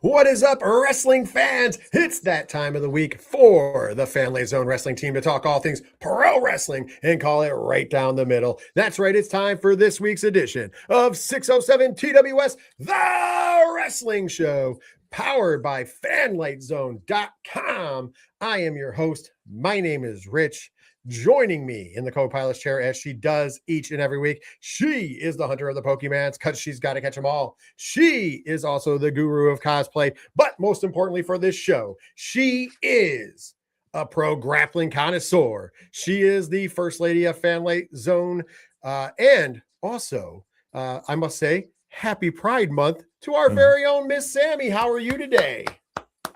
What is up, wrestling fans? It's that time of the week for the Fanlight Wrestling Team to talk all things pro wrestling and call it right down the middle. That's right, it's time for this week's edition of 607 TWS, The Wrestling Show, powered by FanlightZone.com. I am your host. My name is Rich. Joining me in the co-pilot's chair as she does each and every week, she is the hunter of the Pokemans because she's got to catch them all. She is also the guru of cosplay, but most importantly for this show, she is a pro grappling connoisseur. She is the first lady of Fanlight Zone, and also, I must say, happy Pride Month to our very own Miss Sammy. How are you today?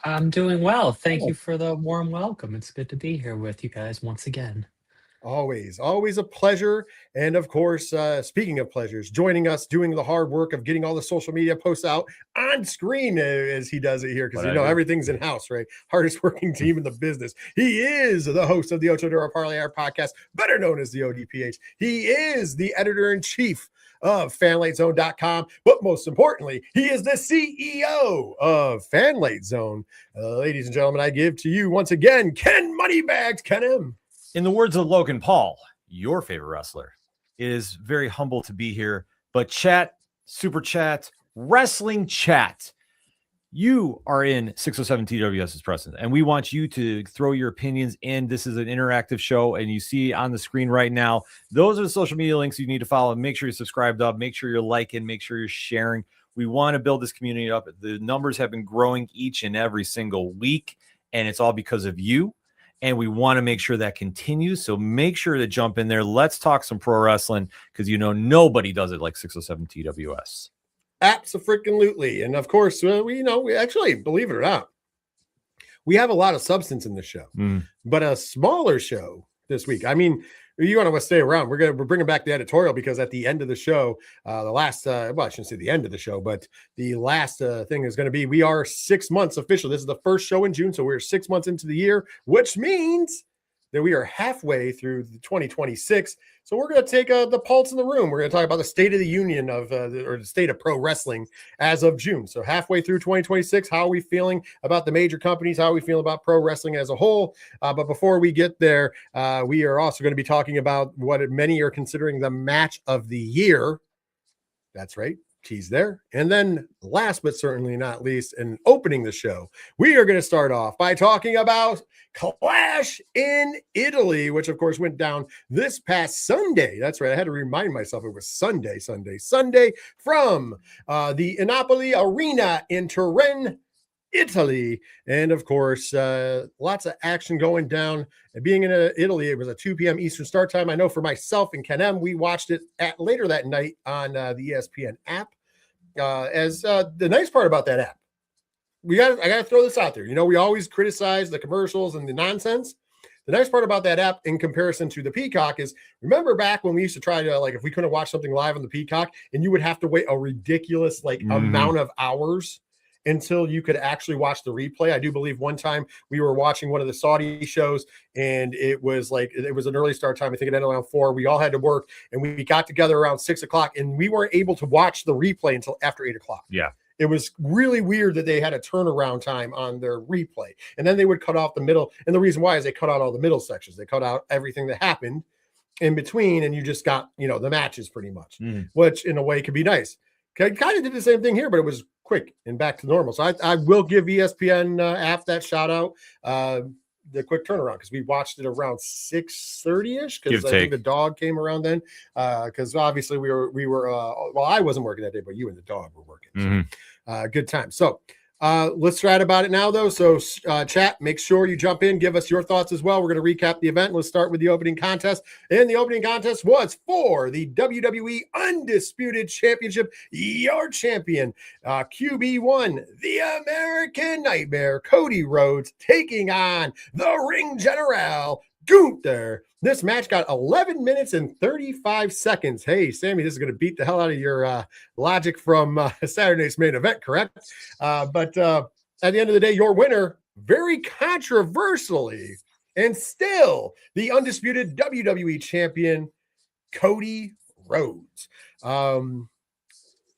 I'm doing well. Thank you for the warm welcome. It's good to be here with you guys once again. Always a pleasure. And of course, speaking of pleasures, joining us, doing the hard work of getting all the social media posts out on screen as he does it here, because everything's in house, right? Hardest working team in the business. He is the host of the Ocho Duro Parlay Hour podcast, better known as the ODPH. He is the editor-in-chief of FanlightZone.com, but most importantly, he is the CEO of Fanlight Zone. Ladies and gentlemen, I give to you once again, Ken Moneybags, Ken M. In the words of Logan Paul, your favorite wrestler, it is very humble to be here, but chat, super chat, wrestling chat, you are in 607 TWS's presence, and we want you to throw your opinions in. This is an interactive show, and you see on the screen right now, those are the social media links you need to follow. Make sure you're subscribed up. Make sure you're liking. Make sure you're sharing. We want to build this community up. The numbers have been growing each and every single week, and it's all because of you, and we want to make sure that continues, so make sure to jump in there. Let's talk some pro wrestling, because nobody does it like 607 TWS. Absolutely. And of course, we actually, believe it or not, we have a lot of substance in this show, but a smaller show this week. I mean, you want to stay around. We're bringing back the editorial, because at the end of the show, the last, I shouldn't say the end of the show, but the last thing is going to be, we are 6 months official. This is the first show in June. So we're 6 months into the year, which means that we are halfway through the 2026. So we're going to take the pulse in the room. We're going to talk about the state of the union of, or the state of pro wrestling as of June. So halfway through 2026, how are we feeling about the major companies? How are we feeling about pro wrestling as a whole? But before we get there, we are also going to be talking about what many are considering the match of the year. That's right. Keys there. And then last but certainly not least, in opening the show, we are going to start off by talking about Clash in Italy, which of course went down this past Sunday. That's right. I had to remind myself it was Sunday from the Napoli Arena in Turin, Italy. And of course, lots of action going down. Being in Italy, it was a 2 p.m. Eastern start time. I know for myself and Ken M, we watched it later that night on the ESPN app. The nice part about that app, I got to throw this out there. We always criticize the commercials and the nonsense. The nice part about that app in comparison to the Peacock is, remember back when we used to try to, if we couldn't watch something live on the Peacock, and you would have to wait a ridiculous amount of hours until you could actually watch the replay. I do believe one time we were watching one of the Saudi shows, and it was an early start time. I think it ended around 4. We all had to work, and we got together around 6 o'clock, and we weren't able to watch the replay until after 8 o'clock. Yeah. It was really weird that they had a turnaround time on their replay, and then they would cut off the middle. And the reason why is they cut out all the middle sections. They cut out everything that happened in between, and you just got, the matches pretty much, which in a way could be nice. I kind of did the same thing here, but it was quick and back to normal. So I will give ESPN app that shout out, the quick turnaround, because we watched it around 6:30ish, because I think the dog came around then, because obviously we were I wasn't working that day, but you and the dog were working. So, good time. So let's chat about it now, though. So chat, make sure you jump in, give us your thoughts as well. We're going to recap the event. Let's start with the opening contest. And the opening contest was for the WWE Undisputed Championship. Your champion, QB1, the American Nightmare, Cody Rhodes, taking on the Ring General, Gunther. This match got 11 minutes and 35 seconds. Hey, Sammy, this is going to beat the hell out of your logic from Saturday's main event, correct? But at the end of the day, your winner, very controversially, and still the undisputed WWE champion, Cody Rhodes.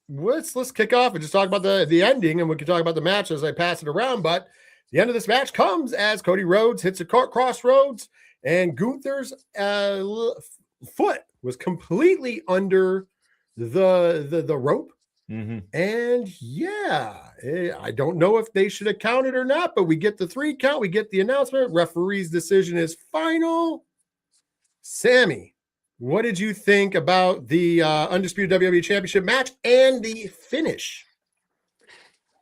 let's kick off and just talk about the ending, and we can talk about the match as I pass it around. But the end of this match comes as Cody Rhodes hits a crossroads, and Gunther's foot was completely under the rope. Mm-hmm. And I don't know if they should have counted or not, but we get the 3 count, we get the announcement. Referee's decision is final. Sammy, what did you think about the Undisputed WWE Championship match and the finish?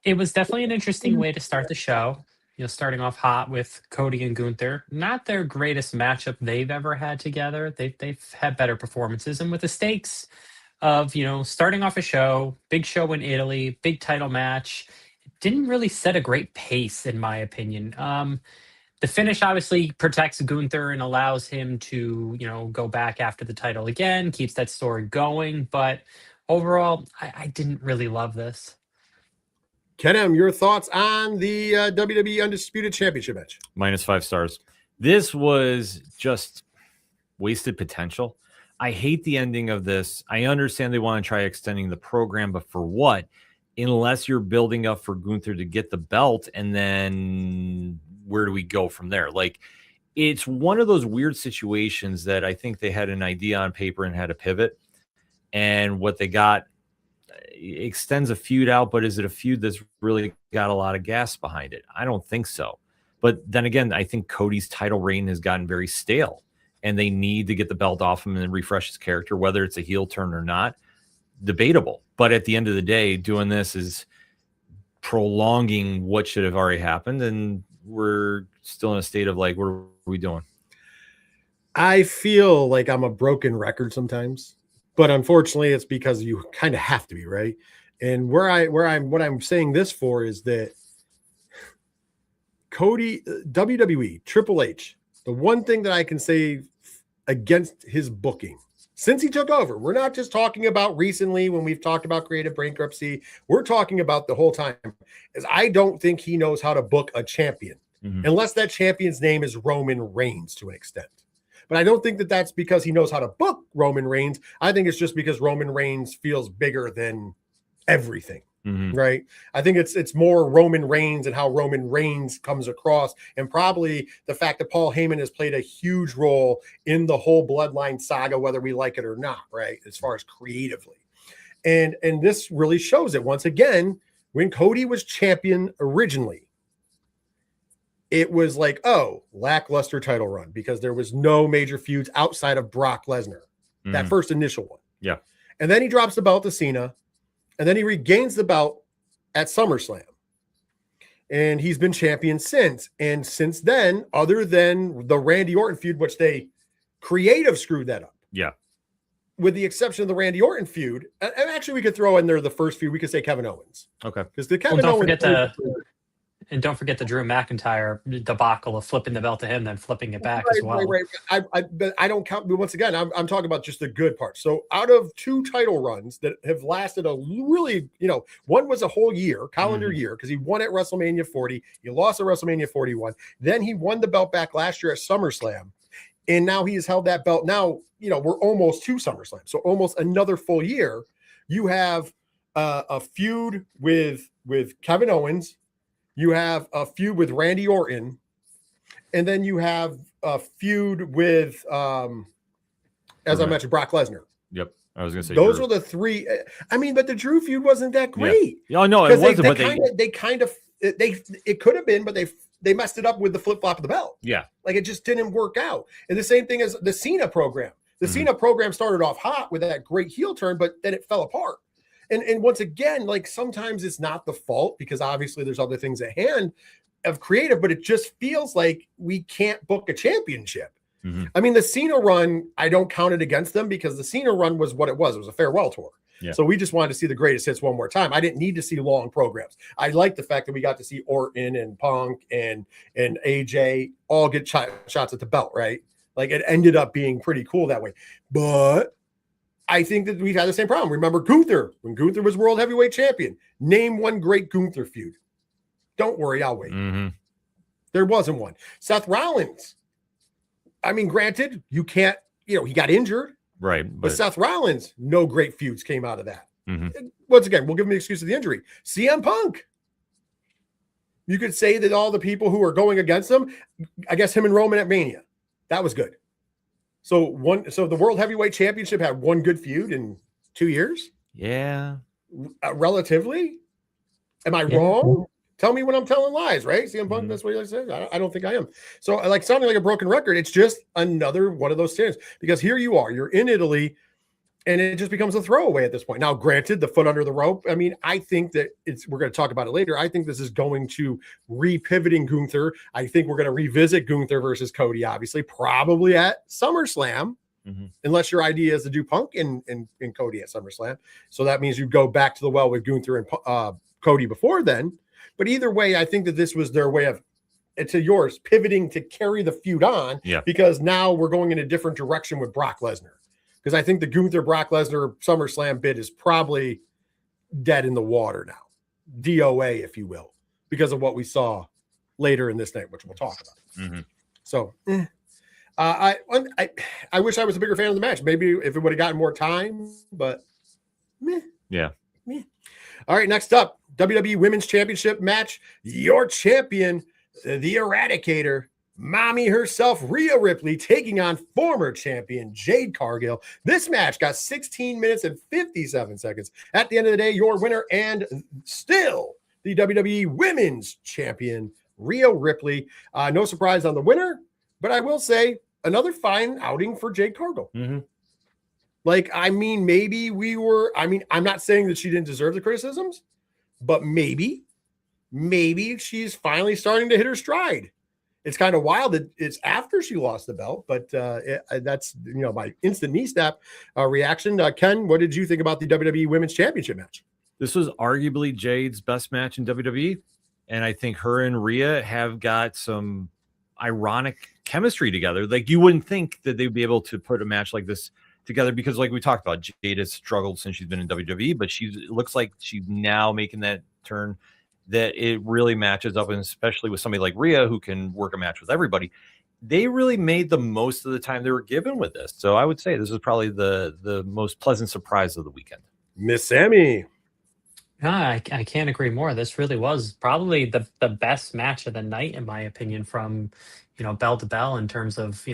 It was definitely an interesting way to start the show. Starting off hot with Cody and Gunther. Not their greatest matchup they've ever had together. They've had better performances, and with the stakes of starting off a show, big show in Italy, big title match, it didn't really set a great pace, in my opinion. The finish obviously protects Gunther and allows him to, go back after the title again, keeps that story going. But overall, I didn't really love this. Kenem, your thoughts on the WWE Undisputed Championship match? -5 stars. This was just wasted potential. I hate the ending of this. I understand they want to try extending the program, but for what? Unless you're building up for Gunther to get the belt, and then where do we go from there? Like, it's one of those weird situations that I think they had an idea on paper and had a pivot, and what they got extends a feud out, but is it a feud that's really got a lot of gas behind it? I don't think so. But then again, I think Cody's title reign has gotten very stale, and they need to get the belt off him and refresh his character, whether it's a heel turn or not, debatable. But at the end of the day, doing this is prolonging what should have already happened, and we're still in a state of like, what are we doing? I feel like I'm a broken record sometimes, but unfortunately it's because you kind of have to be, right? And what I'm saying this for is that Cody, WWE, Triple H, the one thing that I can say against his booking since he took over, we're not just talking about recently when we've talked about creative bankruptcy, we're talking about the whole time, is I don't think he knows how to book a champion unless that champion's name is Roman Reigns to an extent. But I don't think that that's because he knows how to book Roman Reigns. I think it's just because Roman Reigns feels bigger than everything. Right. I think it's more Roman Reigns and how Roman Reigns comes across, and probably the fact that Paul Heyman has played a huge role in the whole bloodline saga, whether we like it or not, right? As far as creatively. And this really shows it once again. When Cody was champion originally, it was like, lackluster title run because there was no major feuds outside of Brock Lesnar, that first initial one. Yeah. And then he drops the belt to Cena. And then he regains the belt at SummerSlam. And he's been champion since. And since then, other than the Randy Orton feud, which they creative screwed that up. Yeah. With the exception of the Randy Orton feud. And actually, we could throw in there the first feud. We could say Kevin Owens. Okay. Because the Kevin Owens. And don't forget the Drew McIntyre debacle of flipping the belt to him, then flipping it back as well. Right. But I don't count. But once again, I'm talking about just the good part. So out of 2 title runs that have lasted a really, one was a whole year, calendar year, because he won at WrestleMania 40. He lost at WrestleMania 41. Then he won the belt back last year at SummerSlam. And now he has held that belt. Now, we're almost to SummerSlam. So almost another full year. You have a feud with Kevin Owens. You have a feud with Randy Orton, and then you have a feud with, as I mentioned, Brock Lesnar. Yep, I was going to say those Drew. were the 3. I mean, but the Drew feud wasn't that great. Yeah. Oh no, it wasn't. But it could have been, but they messed it up with the flip flop of the belt. Yeah, like it just didn't work out. And the same thing as the Cena program. The Cena program started off hot with that great heel turn, but then it fell apart. And once again, like sometimes it's not the fault because obviously there's other things at hand of creative, but it just feels like we can't book a championship. I mean, the Cena run, I don't count it against them because the Cena run was what it was. It was a farewell tour. Yeah. So we just wanted to see the greatest hits one more time. I didn't need to see long programs. I like the fact that we got to see Orton and Punk and AJ all get shots at the belt, right? Like it ended up being pretty cool that way. But I think that we've had the same problem. Remember Gunther, when Gunther was world heavyweight champion, name one great Gunther feud. Don't worry, I'll wait. There wasn't one. Seth Rollins. I mean, granted, you can't, he got injured. Right. But Seth Rollins, no great feuds came out of that. Once again, we'll give him the excuse of the injury. CM Punk. You could say that all the people who are going against him, I guess him and Roman at Mania, that was good. So the World Heavyweight Championship had one good feud in 2 years. Yeah. Relatively. Am I wrong? Tell me when I'm telling lies, right? CM Punk, that's what he likes to say. I don't think I am. So like sounding like a broken record, it's just another one of those standards because here you are, you're in Italy and it just becomes a throwaway at this point. Now, granted, the foot under the rope. I mean, I think that we're going to talk about it later. I think this is going to re-pivoting Gunther. I think we're going to revisit Gunther versus Cody, obviously, probably at SummerSlam, unless your idea is to do Punk and Cody at SummerSlam. So that means you go back to the well with Gunther and Cody before then. But either way, I think that this was their way of, to yours, pivoting to carry the feud on because now we're going in a different direction with Brock Lesnar. Because I think the Gunther Brock Lesnar SummerSlam bid is probably dead in the water now. DOA, if you will, because of what we saw later in this night, which we'll talk about. So I wish I was a bigger fan of the match. Maybe if it would have gotten more time, but meh. All right, next up, WWE Women's Championship match. Your champion, the Eradicator, Mommy herself, Rhea Ripley, taking on former champion Jade Cargill. This match got 16 minutes and 57 seconds. At the end of the day, your winner and still the WWE Women's Champion, Rhea Ripley. No surprise on the winner, but I will say another fine outing for Jade Cargill. Like, I mean, maybe I'm not saying that she didn't deserve the criticisms, but maybe she's finally starting to hit her stride. It's kind of wild that it's after she lost the belt, but that's, my instant knee snap reaction. Ken, what did you think about the WWE Women's Championship match? This was arguably Jade's best match in WWE, and I think her and Rhea have got some ironic chemistry together. Like, you wouldn't think that they'd be able to put a match like this together because, like we talked about, Jade has struggled since she's been in WWE, but it looks like she's now making that turn that it really matches up, and especially with somebody like Rhea who can work a match with everybody. They really made the most of the time they were given with this. So I would say this is probably the most pleasant surprise of the weekend. Miss Sammy. I can't agree more. This really was probably the best match of the night, in my opinion, from, bell to bell in terms of,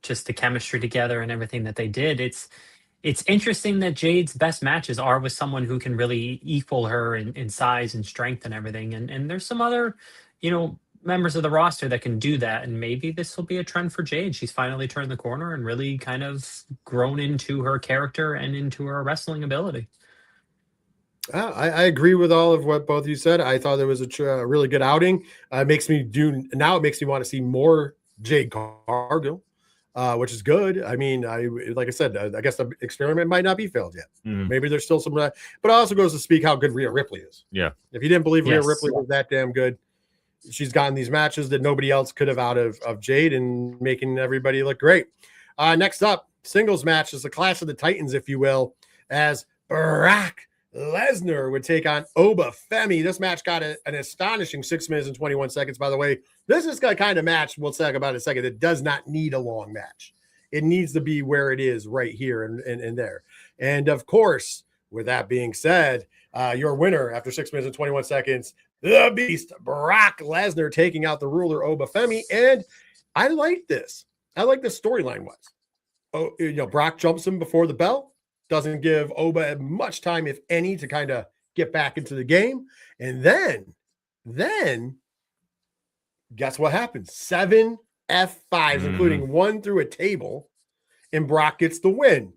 just the chemistry together and everything that they did. It's interesting that Jade's best matches are with someone who can really equal her in size and strength and everything. And there's some other, members of the roster that can do that. And maybe this will be a trend for Jade. She's finally turned the corner and really kind of grown into her character and into her wrestling ability. I agree with all of what both of you said. I thought it was a really good outing. It makes me want to see more Jade Cargill. Which is good. I mean, like I said, I guess the experiment might not be failed yet. Maybe there's still some, but it also goes to speak how good Rhea Ripley is. Yeah. If you didn't believe Rhea Ripley was that damn good, she's gotten these matches that nobody else could have out of Jade and making everybody look great. Next up, singles match is the Clash of the Titans, if you will, as Brock Lesnar would take on Oba Femi. This match got an astonishing 6 minutes and 21 seconds. By the way, this is the kind of match we'll talk about in a second that does not need a long match. It needs to be where it is right here and there. And of course, with that being said, your winner after 6 minutes and 21 seconds, the Beast, Brock Lesnar, taking out the ruler Oba Femi. And I like this. I like the storyline wise. Brock jumps him before the bell. Doesn't give Oba much time, if any, to kind of get back into the game. And then guess what happens? 7 F5s, including one through a table, and Brock gets the win.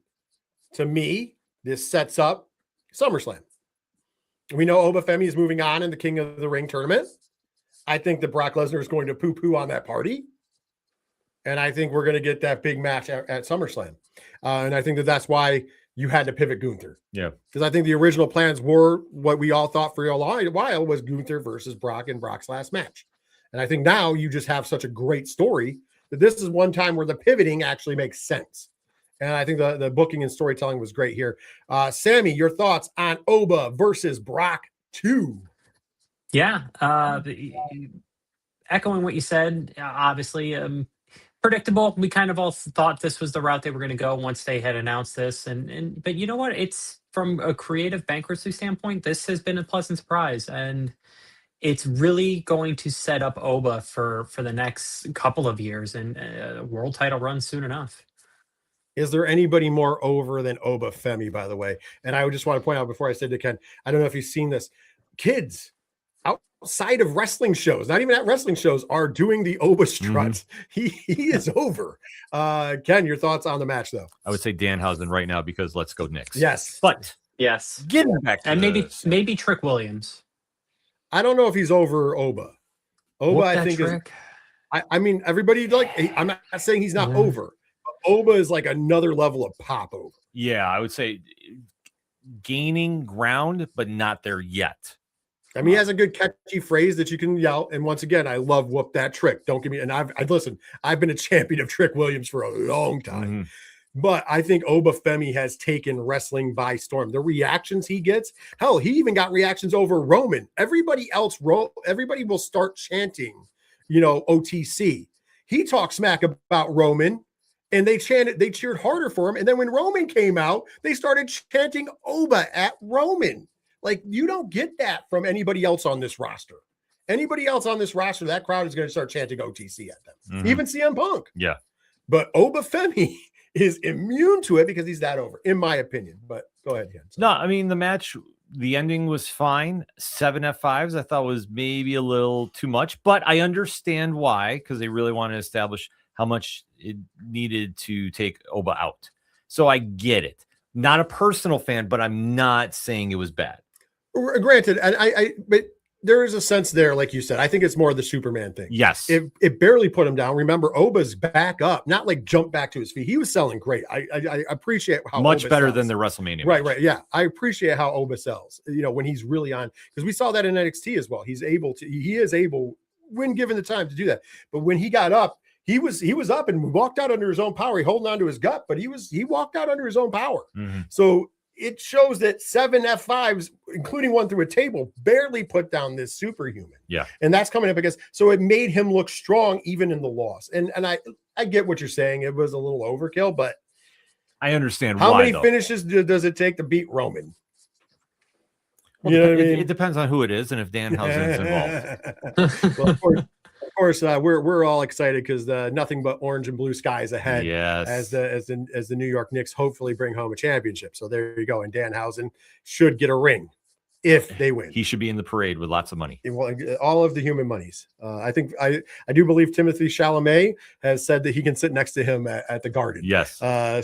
To me, this sets up SummerSlam. We know Oba Femi is moving on in the King of the Ring tournament. I think that Brock Lesnar is going to poo-poo on that party. And I think we're going to get that big match at SummerSlam. And I think that that's why you had to pivot Gunther. Yeah. Because I think the original plans were what we all thought for a while was Gunther versus Brock in Brock's last match. And I think now you just have such a great story that this is one time where the pivoting actually makes sense. And I think the booking and storytelling was great here. Sammy, your thoughts on Oba versus Brock 2? Yeah. Echoing what you said, obviously, Predictable. We kind of all thought this was the route they were going to go once they had announced this. But you know what? It's from a creative bankruptcy standpoint, this has been a pleasant surprise. And it's really going to set up Oba for the next couple of years and a world title run soon enough. Is there anybody more over than Oba Femi, by the way? And I would just want to point out before I said to Ken, I don't know if you've seen this. Kids outside of wrestling shows, not even at wrestling shows, are doing the Oba struts. He is over. Ken, your thoughts on the match, though? I would say Danhausen right now because let's go Knicks. Yes. But yes, getting back to and maybe Trick Williams. I don't know if he's over Oba. Oba, Whoop I that think trick. I mean, everybody I'm not saying he's not over. But Oba is like another level of pop over. Yeah, I would say gaining ground, but not there yet. I mean, he has a good catchy phrase that you can yell. And once again, I love whoop that trick. Don't give me, and listen, I've been a champion of Trick Williams for a long time. But I think Oba Femi has taken wrestling by storm. The reactions he gets, hell, he even got reactions over Roman. Everybody will start chanting, OTC. He talked smack about Roman, and they cheered harder for him. And then when Roman came out, they started chanting Oba at Roman. Like, you don't get that from anybody else on this roster. Anybody else on this roster, that crowd is going to start chanting OTC at them. Even CM Punk. Yeah. But Oba Femi is immune to it because he's that over, in my opinion. But go ahead, Ken. No, I mean, the match, the ending was fine. 7 F5s I thought was maybe a little too much, but I understand why, because they really want to establish how much it needed to take Oba out. So I get it. Not a personal fan, but I'm not saying it was bad. Granted, and but there is a sense there, like you said. I think it's more of the Superman thing. Yes. It barely put him down. Remember, Oba's back up, not like jump back to his feet. He was selling great. I appreciate how much Oba better sells. than the WrestleMania Right, match. right. Yeah. I appreciate how Oba sells, when he's really on, because we saw that in NXT as well. He is able, when given the time, to do that. But when he got up, he was up and walked out under his own power. He holding on to his gut, but he walked out under his own power. So it shows that 7 F5s, including one through a table, barely put down this superhuman. Yeah. And that's coming up against, so it made him look strong even in the loss. And I get what you're saying. It was a little overkill, but I understand how why, many finishes does it take to beat Roman? Well, it depends on who it is and if Danhausen is involved. Well, of course, we're all excited because nothing but orange and blue skies ahead. Yes. As the New York Knicks hopefully bring home a championship. So there you go. And Danhausen should get a ring if they win. He should be in the parade with lots of money. Well, all of the human monies. I think I do believe Timothy Chalamet has said that he can sit next to him at the Garden. Yes.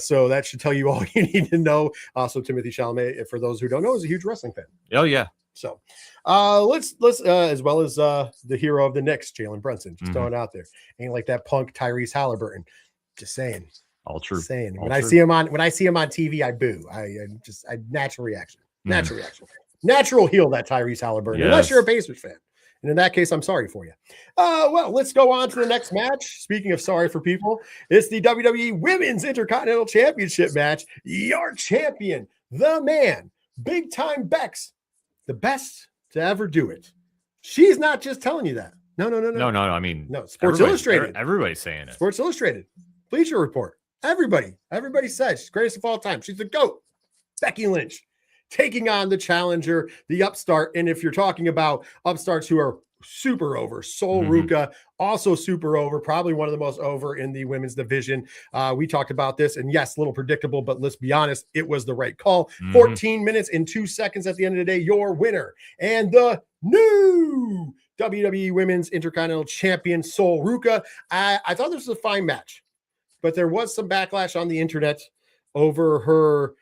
So that should tell you all you need to know. Also, Timothy Chalamet, for those who don't know, is a huge wrestling fan. Oh yeah. So let's as well as the hero of the Knicks, Jalen Brunson, just throwing it out there. Ain't like that punk Tyrese Halliburton. Just saying. All true. Just saying. All When true. I see him on TV, I boo. I natural reaction. Natural reaction. Natural heel, that Tyrese Halliburton, unless you're a Pacers fan. And in that case, I'm sorry for you. Well, let's go on to the next match. Speaking of sorry for people, it's the WWE Women's Intercontinental Championship match. Your champion, the man, big time Bex, the best to ever do it. She's not just telling you that. No. I mean, no. Sports Illustrated. Everybody's saying it. Sports Illustrated. Bleacher Report. Everybody says she's greatest of all time. She's the GOAT. Becky Lynch taking on the challenger, the upstart. And if you're talking about upstarts who are super over, Sol Ruka, also super over, probably one of the most over in the women's division. We talked about this, and yes, a little predictable, but let's be honest, it was the right call. 14 minutes and 2 seconds at the end of the day, your winner. And the new WWE Women's Intercontinental Champion, Sol Ruka. I thought this was a fine match, but there was some backlash on the internet over her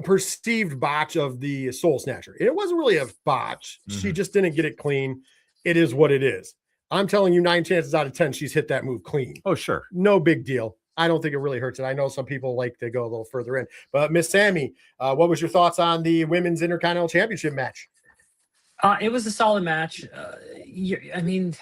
perceived botch of the Soul Snatcher. It wasn't really a botch. She just didn't get it clean. It is what it is. I'm telling you, 9 chances out of 10, she's hit that move clean. Oh, sure. No big deal. I don't think it really hurts it. I know some people like to go a little further in, but Miss Sammy, what was your thoughts on the Women's Intercontinental Championship match? It was a solid match. I mean,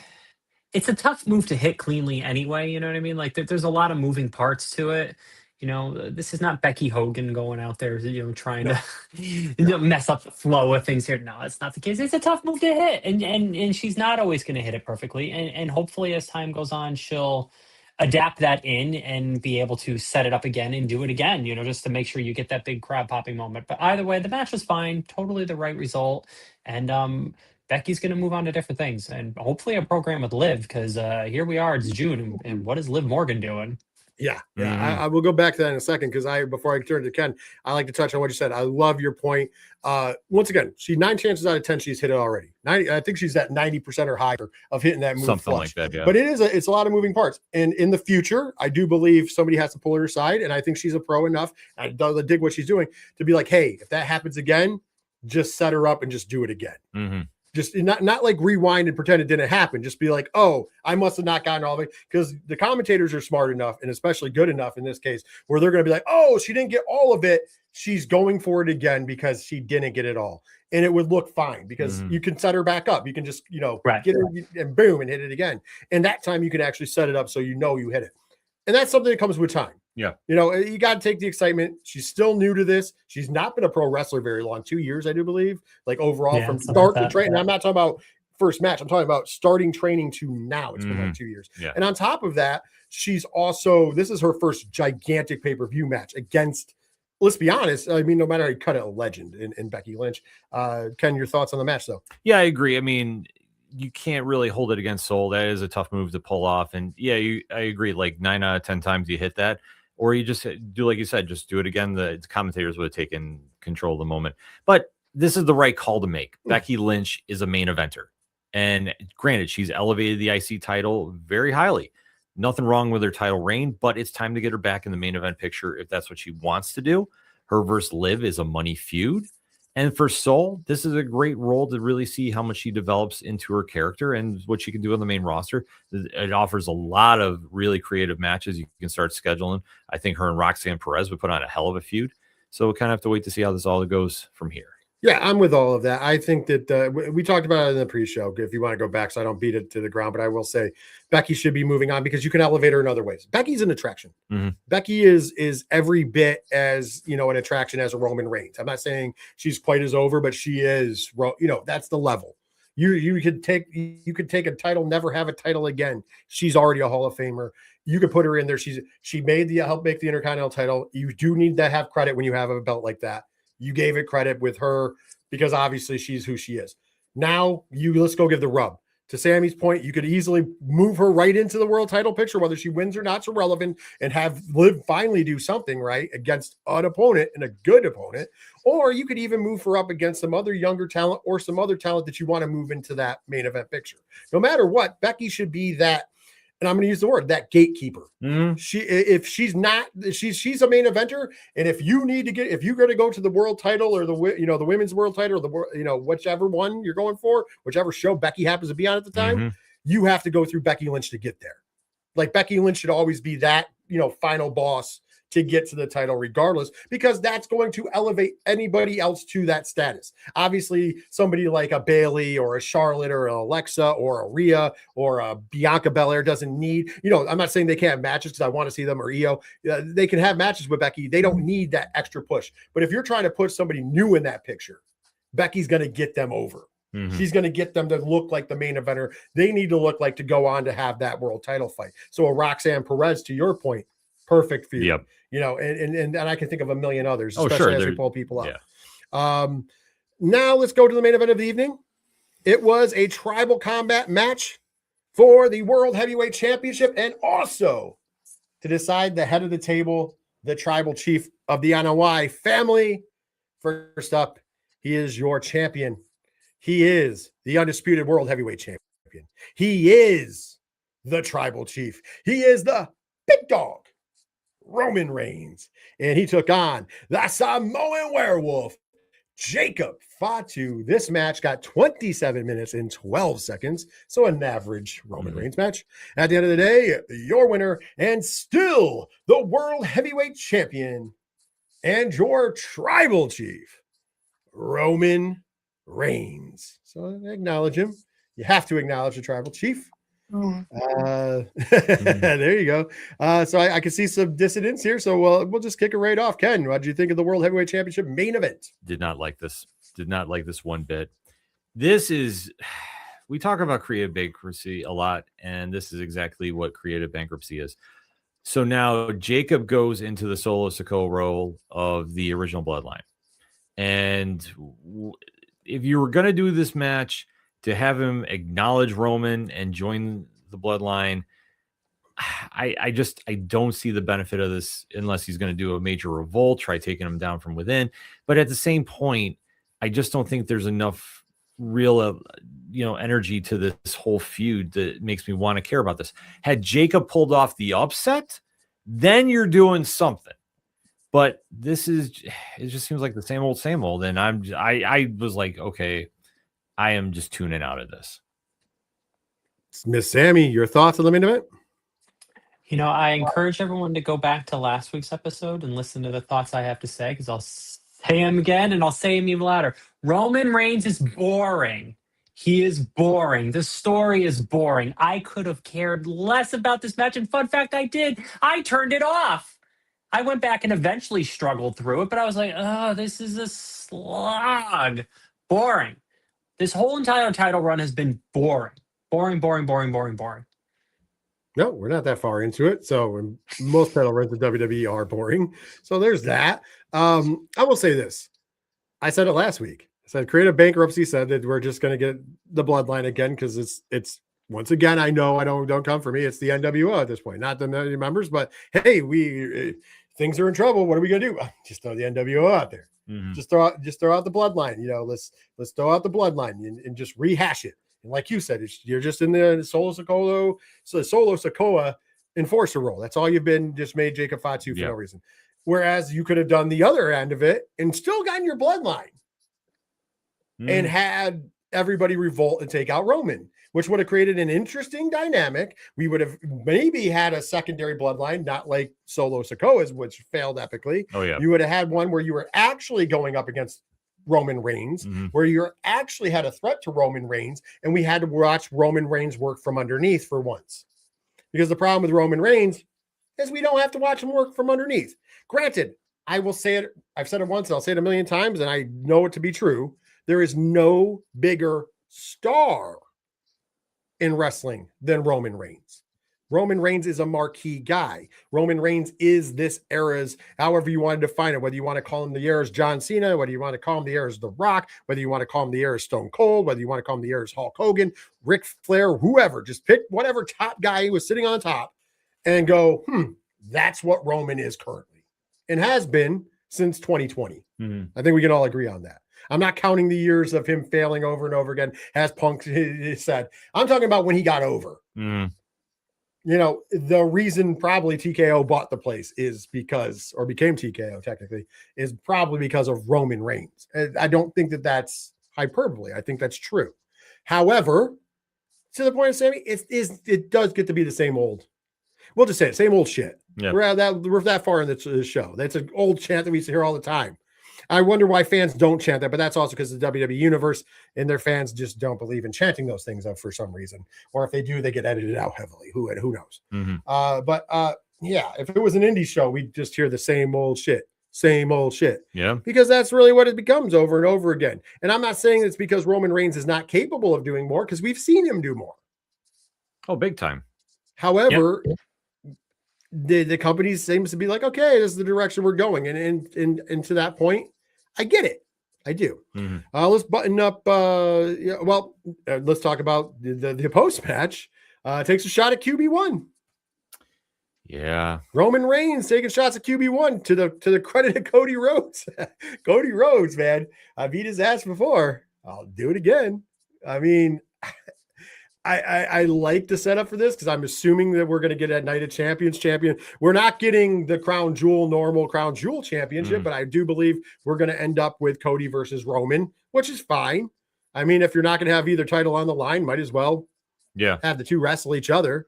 it's a tough move to hit cleanly anyway. You know what I mean? Like there's a lot of moving parts to it. This is not Becky Hogan going out there, trying to mess up the flow of things here. No, that's not the case. It's a tough move to hit, and she's not always going to hit it perfectly. And hopefully, as time goes on, she'll adapt that in and be able to set it up again and do it again, just to make sure you get that big crowd popping moment. But either way, the match was fine, totally the right result. And Becky's going to move on to different things and hopefully a program with Liv, because here we are, it's June, and what is Liv Morgan doing? Yeah. I will go back to that in a second, because before I turn to Ken, I like to touch on what you said. I love your point. Once again, 9 chances out of 10 she's hit it already. 90, I think she's at 90% or higher of hitting that move. Something flush. like that, yeah. But it's a lot of moving parts. And in the future, I do believe somebody has to pull her aside, and I think she's a pro enough. I dig what she's doing to be like, hey, if that happens again, just set her up and just do it again. Mm-hmm. Just not like rewind and pretend it didn't happen. Just be like, oh, I must have not gotten all of it. Because the commentators are smart enough, and especially good enough in this case, where they're going to be like, oh, she didn't get all of it. She's going for it again because she didn't get it all. And it would look fine, because you can set her back up. You can just, get her and boom, and hit it again. And that time you can actually set it up so you hit it. And that's something that comes with time. Yeah. You got to take the excitement. She's still new to this. She's not been a pro wrestler very long, 2 years, I do believe, like overall from start to train. I'm not talking about first match. I'm talking about starting training to now. It's been like 2 years. Yeah. And on top of that, she's also, this is her first gigantic pay-per-view match against, let's be honest, I mean, no matter how you cut it, a legend in Becky Lynch. Ken, your thoughts on the match, though? Yeah, I agree. I mean, you can't really hold it against Soul. That is a tough move to pull off. And yeah, I agree. Like 9 out of 10 times you hit that. Or you just do, like you said, just do it again. The commentators would have taken control of the moment. But this is the right call to make. Becky Lynch is a main eventer. And granted, she's elevated the IC title very highly. Nothing wrong with her title reign, but it's time to get her back in the main event picture if that's what she wants to do. Her versus Liv is a money feud. And for Soul, this is a great role to really see how much she develops into her character and what she can do on the main roster. It offers a lot of really creative matches you can start scheduling. I think her and Roxanne Perez would put on a hell of a feud. So we kind of have to wait to see how this all goes from here. Yeah, I'm with all of that. I think that we talked about it in the pre-show, if you want to go back, so I don't beat it to the ground, but I will say Becky should be moving on, because you can elevate her in other ways. Becky's an attraction. Becky is every bit as, an attraction as a Roman Reigns. I'm not saying she's quite as over, but she is, that's the level. You could take a title, never have a title again. She's already a Hall of Famer. You could put her in there. She helped make the Intercontinental title. You do need to have credit when you have a belt like that. You gave it credit with her, because obviously she's who she is. Now let's go give the rub. To Sammy's point, you could easily move her right into the world title picture, whether she wins or not's irrelevant, and have Liv finally do something right against an opponent, and a good opponent. Or you could even move her up against some other younger talent, or some other talent that you want to move into that main event picture. No matter what, Becky should be that, and I'm going to use the word, that gatekeeper. If she's not, she's a main eventer. And if you're going to go to the world title, or the women's world title, or whichever one you're going for, whichever show Becky happens to be on at the time, you have to go through Becky Lynch to get there. Like, Becky Lynch should always be that, final boss to get to the title regardless, because that's going to elevate anybody else to that status. Obviously, somebody like a Bailey or a Charlotte or an Alexa or a Rhea or a Bianca Belair doesn't need, I'm not saying they can't have matches, because I want to see them, or Io. They can have matches with Becky. They don't need that extra push. But if you're trying to put somebody new in that picture, Becky's going to get them over. She's going to get them to look like the main eventer. They need to look like to go on to have that world title fight. So a Roxanne Perez, to your point, perfect for you. Yep. And I can think of a million others, especially as we pull people up. Yeah. Now let's go to the main event of the evening. It was a tribal combat match for the World Heavyweight Championship, and also to decide the head of the table, the tribal chief of the Anoa'i family. First up, he is your champion. He is the undisputed World Heavyweight Champion. He is the tribal chief. He is the big dog, Roman Reigns, and he took on the Samoan werewolf, Jacob Fatu. This match got 27 minutes and 12 seconds, so an average Roman Reigns match. At the end of the day, your winner, and still the World Heavyweight Champion, and your tribal chief, Roman Reigns. So acknowledge him. You have to acknowledge the tribal chief. There you go. So I can see some dissonance here. So we'll just kick it right off. Ken, what did you think of the World Heavyweight Championship main event? Did not like this. Did not like this one bit. This is we talk about creative bankruptcy a lot, and this is exactly what creative bankruptcy is. So now Jacob goes into the Solo Sikoa role of the original Bloodline. And if you were going to do this match to have him acknowledge Roman and join the Bloodline, I don't see the benefit of this unless he's going to do a major revolt, try taking him down from within. But at the same point, I just don't think there's enough real, energy to this whole feud that makes me want to care about this. Had Jacob pulled off the upset, then you're doing something. But it just seems like the same old. And I was like, okay, I am just tuning out of this. Miss Sammy, your thoughts on the main event? I encourage everyone to go back to last week's episode and listen to the thoughts I have to say, because I'll say them again and I'll say them even louder. Roman Reigns is boring. He is boring. The story is boring. I could have cared less about this match. And fun fact, I did. I turned it off. I went back and eventually struggled through it, but I was like, oh, this is a slog. Boring. This whole entire title run has been boring. Boring. No, we're not that far into it. So most title runs of WWE are boring. So there's that. I will say this. I said it last week. I said creative bankruptcy said that we're just going to get the Bloodline again because it's once again, I know I don't come for me. It's the NWO at this point, not the members. But hey, things are in trouble. What are we going to do? Just throw the NWO out there. Mm-hmm. Just throw out the Bloodline. Let's throw out the Bloodline and just rehash it. And like you said, you're just in the Solo Sikoa enforcer role. That's all you've been, just made Jacob Fatu for no reason. Whereas you could have done the other end of it and still gotten your Bloodline and had everybody revolt and take out Roman, which would have created an interesting dynamic. We would have maybe had a secondary Bloodline, not like Solo Sikoa's, which failed epically. Oh, yeah. You would have had one where you were actually going up against Roman Reigns, where you actually had a threat to Roman Reigns, and we had to watch Roman Reigns work from underneath for once. Because the problem with Roman Reigns is we don't have to watch him work from underneath. Granted, I will say it, I've said it once, and I'll say it a million times, and I know it to be true. There is no bigger star in wrestling than Roman Reigns. Roman Reigns is a marquee guy. Roman Reigns is this era's, however you want to define it, whether you want to call him the era's John Cena, whether you want to call him the era's The Rock, whether you want to call him the era's Stone Cold, whether you want to call him the era's Hulk Hogan, Ric Flair, whoever. Just pick whatever top guy who was sitting on top and go, that's what Roman is currently and has been since 2020. I think we can all agree on that. I'm not counting the years of him failing over and over again, as Punk said. I'm talking about when he got over. The reason probably TKO bought the place is because, or became TKO technically, is probably because of Roman Reigns. I don't think that that's hyperbole. I think that's true. However, to the point of Sammy, it does get to be the same old. We'll just say it, same old shit. Yeah. We're that far in the show. That's an old chant that we hear all the time. I wonder why fans don't chant that, but that's also because the WWE universe and their fans just don't believe in chanting those things up for some reason. Or if they do, they get edited out heavily. Who knows? If it was an indie show, we'd just hear the same old shit. Yeah. Because that's really what it becomes over and over again. And I'm not saying it's because Roman Reigns is not capable of doing more, because we've seen him do more. Oh, big time. However, the company seems to be like, okay, this is the direction we're going. And to that point, I get it. I do. Let's button up. Let's talk about the post match. Takes a shot at QB1. Yeah. Roman Reigns taking shots at QB1 to the credit of Cody Rhodes. Cody Rhodes, man. I beat his ass before. I'll do it again. I mean, I like the setup for this because I'm assuming that we're going to get a Night of Champions champion. We're not getting the normal Crown Jewel championship, but I do believe we're going to end up with Cody versus Roman, which is fine. I mean, if you're not going to have either title on the line, might as well have the two wrestle each other.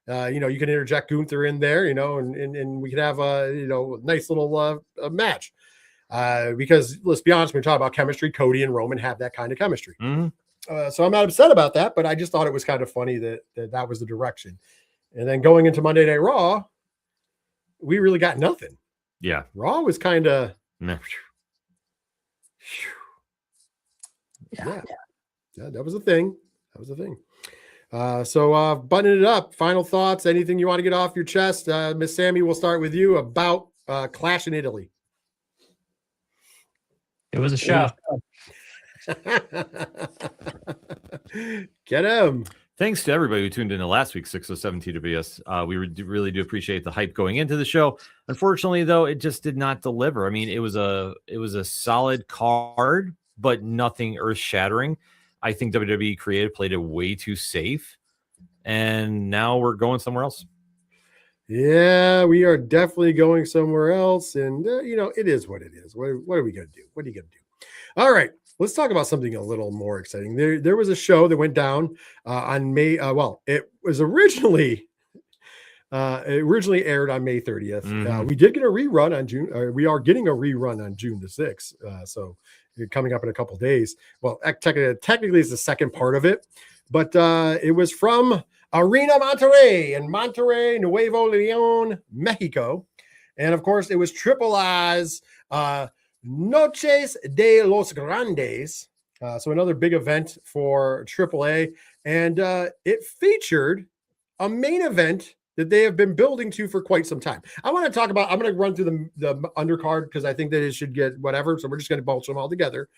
You can interject Gunther in there, and we can have a nice little match. Because let's be honest, when we talk about chemistry, Cody and Roman have that kind of chemistry. So I'm not upset about that, but I just thought it was kind of funny that was the direction. And then going into Monday Night Raw, we really got nothing. Yeah. Raw was kind of that was a thing. That was the thing. So buttoning it up, final thoughts, anything you want to get off your chest? Miss Sammy, we'll start with you about Clash in Italy. It was a show. Get him. Thanks to everybody who tuned into last week's 607 TWS. We really do appreciate the hype going into the show. Unfortunately, though, it just did not deliver. I mean, it was a solid card, but nothing earth-shattering. I think WWE Creative played it way too safe, and now we're going somewhere else. Yeah, we are definitely going somewhere else, and it is what it is. What are we gonna do? What are you gonna do? All right. Let's talk about something a little more exciting. There was a show that went down on May. It was originally aired on May 30th. Mm-hmm. We did get a rerun on June. We are getting a rerun on June the 6th. So coming up in a couple days. Well, technically, it's the second part of it, but it was from Arena Monterrey in Monterrey, Nuevo León, Mexico, and of course, it was Triple I's Noches de los Grandes. So another big event for AAA. And it featured a main event that they have been building to for quite some time. I'm going to run through the undercard because I think that it should get whatever. So we're just going to bunch them all together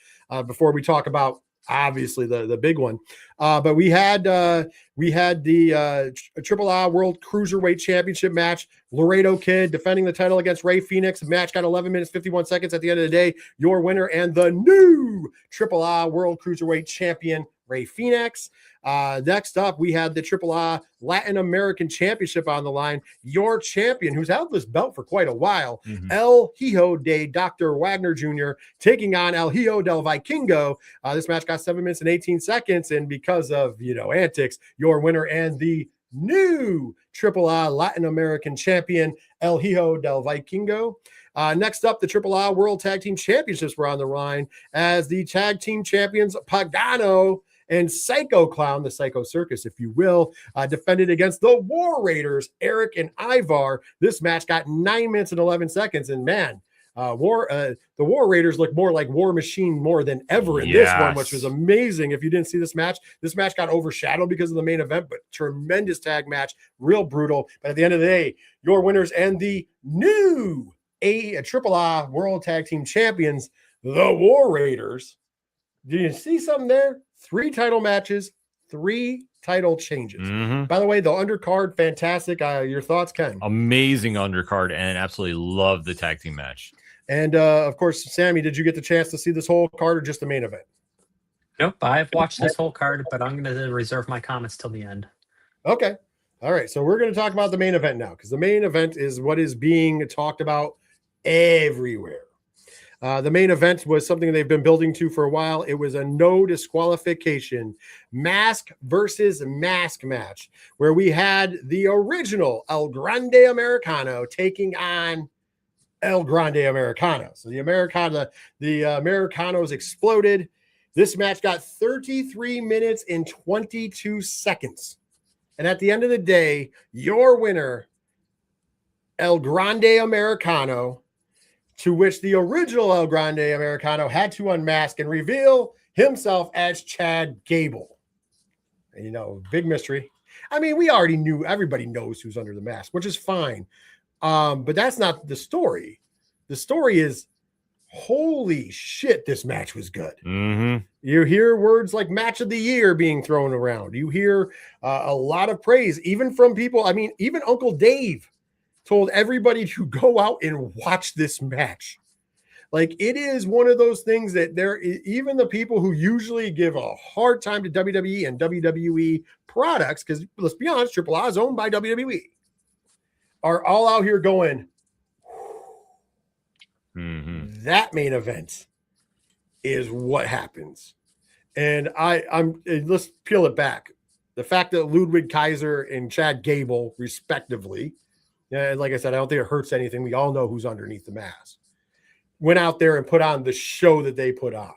before we talk about obviously the big one. But we had the AAA World Cruiserweight Championship match. Laredo Kid defending the title against Ray Phoenix. The match got 11 minutes, 51 seconds at the end of the day. Your winner and the new AAA World Cruiserweight Champion, Ray Phoenix. Next up, we had the AAA Latin American Championship on the line. Your champion, who's held this belt for quite a while, El Hijo de Dr. Wagner Jr., taking on El Hijo del Vikingo. This match got 7 minutes and 18 seconds, and because of antics, your winner and the new AAA Latin American Champion, El Hijo del Vikingo. Next up, the AAA World Tag Team Championships were on the line as the tag team champions Pagano and Psycho Clown, the Psycho Circus, if you will, defended against the War Raiders, Eric and Ivar. This match got 9 minutes and 11 seconds, and man, the War Raiders look more like War Machine more than ever in this one, which was amazing. If you didn't see this match got overshadowed because of the main event, but tremendous tag match, real brutal. But at the end of the day, your winners and the new AAA World Tag Team Champions, the War Raiders. Did you see something there? 3 title matches, 3 title changes. By the way, the undercard, fantastic. Your thoughts, Ken? Amazing undercard, and absolutely love the tag team match. And of course, Sammy, did you get the chance to see this whole card or just the main event? Nope, I've watched this whole card, but I'm going to reserve my comments till the end. Okay. All right. So we're going to talk about the main event now, because the main event is what is being talked about everywhere. The main event was something they've been building to for a while. It was a no disqualification mask versus mask match where we had the original El Grande Americano taking on El Grande Americano. So the Americanos exploded. This match got 33 minutes and 22 seconds. And at the end of the day, your winner, El Grande Americano, to which the original El Grande Americano had to unmask and reveal himself as Chad Gable. And, big mystery. I mean, we already knew, everybody knows who's under the mask, which is fine. But that's not the story. The story is, holy shit, this match was good. You hear words like match of the year being thrown around. You hear a lot of praise, even from people. I mean, even Uncle Dave told everybody to go out and watch this match. Like, it is one of those things that even the people who usually give a hard time to WWE and WWE products, because let's be honest, AAA is owned by WWE, are all out here going, that main event is what happens. And let's peel it back. The fact that Ludwig Kaiser and Chad Gable, respectively, like I said, I don't think it hurts anything. We all know who's underneath the mask. Went out there and put on the show that they put on.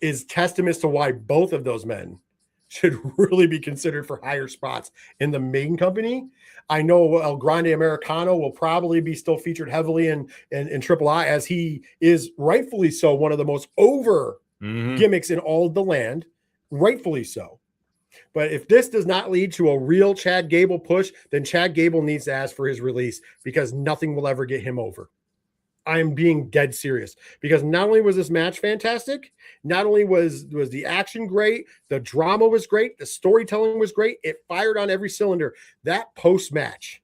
Is testaments to why both of those men should really be considered for higher spots in the main company. I know El Grande Americano will probably be still featured heavily in AAA, as he is rightfully so one of the most over gimmicks in all of the land. Rightfully so. But if this does not lead to a real Chad Gable push, then Chad Gable needs to ask for his release because nothing will ever get him over. I am being dead serious because not only was this match fantastic, not only was the action great, the drama was great, the storytelling was great. It fired on every cylinder. That post-match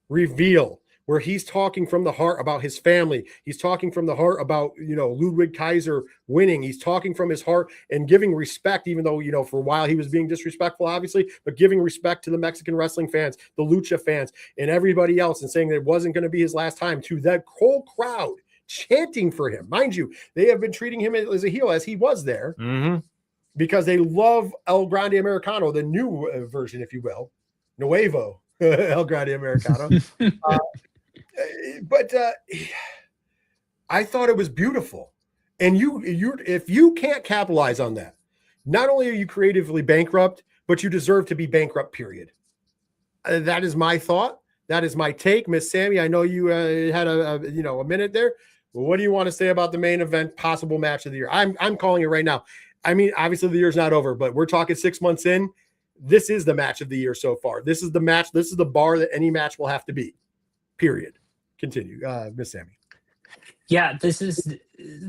reveal where he's talking from the heart about his family. He's talking from the heart about, Ludwig Kaiser winning. He's talking from his heart and giving respect, even though, for a while he was being disrespectful, obviously, but giving respect to the Mexican wrestling fans, the Lucha fans, and everybody else, and saying that it wasn't going to be his last time, to that whole crowd chanting for him. Mind you, they have been treating him as a heel as he was there because they love El Grande Americano, the new version, if you will, Nuevo El Grande Americano. But I thought it was beautiful. And if you can't capitalize on that, not only are you creatively bankrupt, but you deserve to be bankrupt, period. That is my thought. That is my take. Miss Sammy, I know you had a minute there. Well, what do you want to say about the main event, possible match of the year? I'm calling it right now. I mean, obviously the year's not over, but we're talking 6 months in. This is the match of the year so far. This is the match. This is the bar that any match will have to be, period. Continue, Miss Sammy. Yeah, this is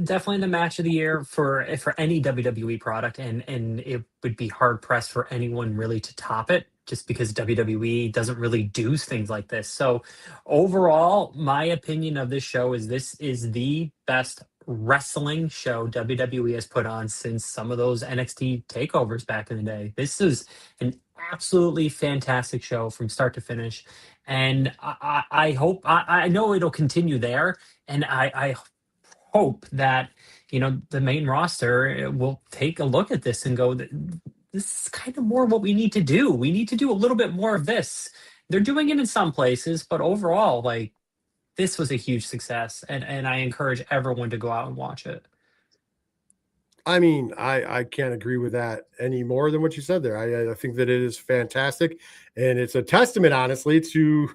definitely the match of the year for any WWE product, and it would be hard pressed for anyone really to top it, just because WWE doesn't really do things like this. So overall, my opinion of this show is this is the best wrestling show WWE has put on since some of those NXT takeovers back in the day. This is an absolutely fantastic show from start to finish. And I hope, I know it'll continue there. And I hope that, the main roster will take a look at this and go, this is kind of more what we need to do. We need to do a little bit more of this. They're doing it in some places, but overall, this was a huge success. And I encourage everyone to go out and watch it. I mean, I can't agree with that any more than what you said there. I think that it is fantastic, and it's a testament, honestly, to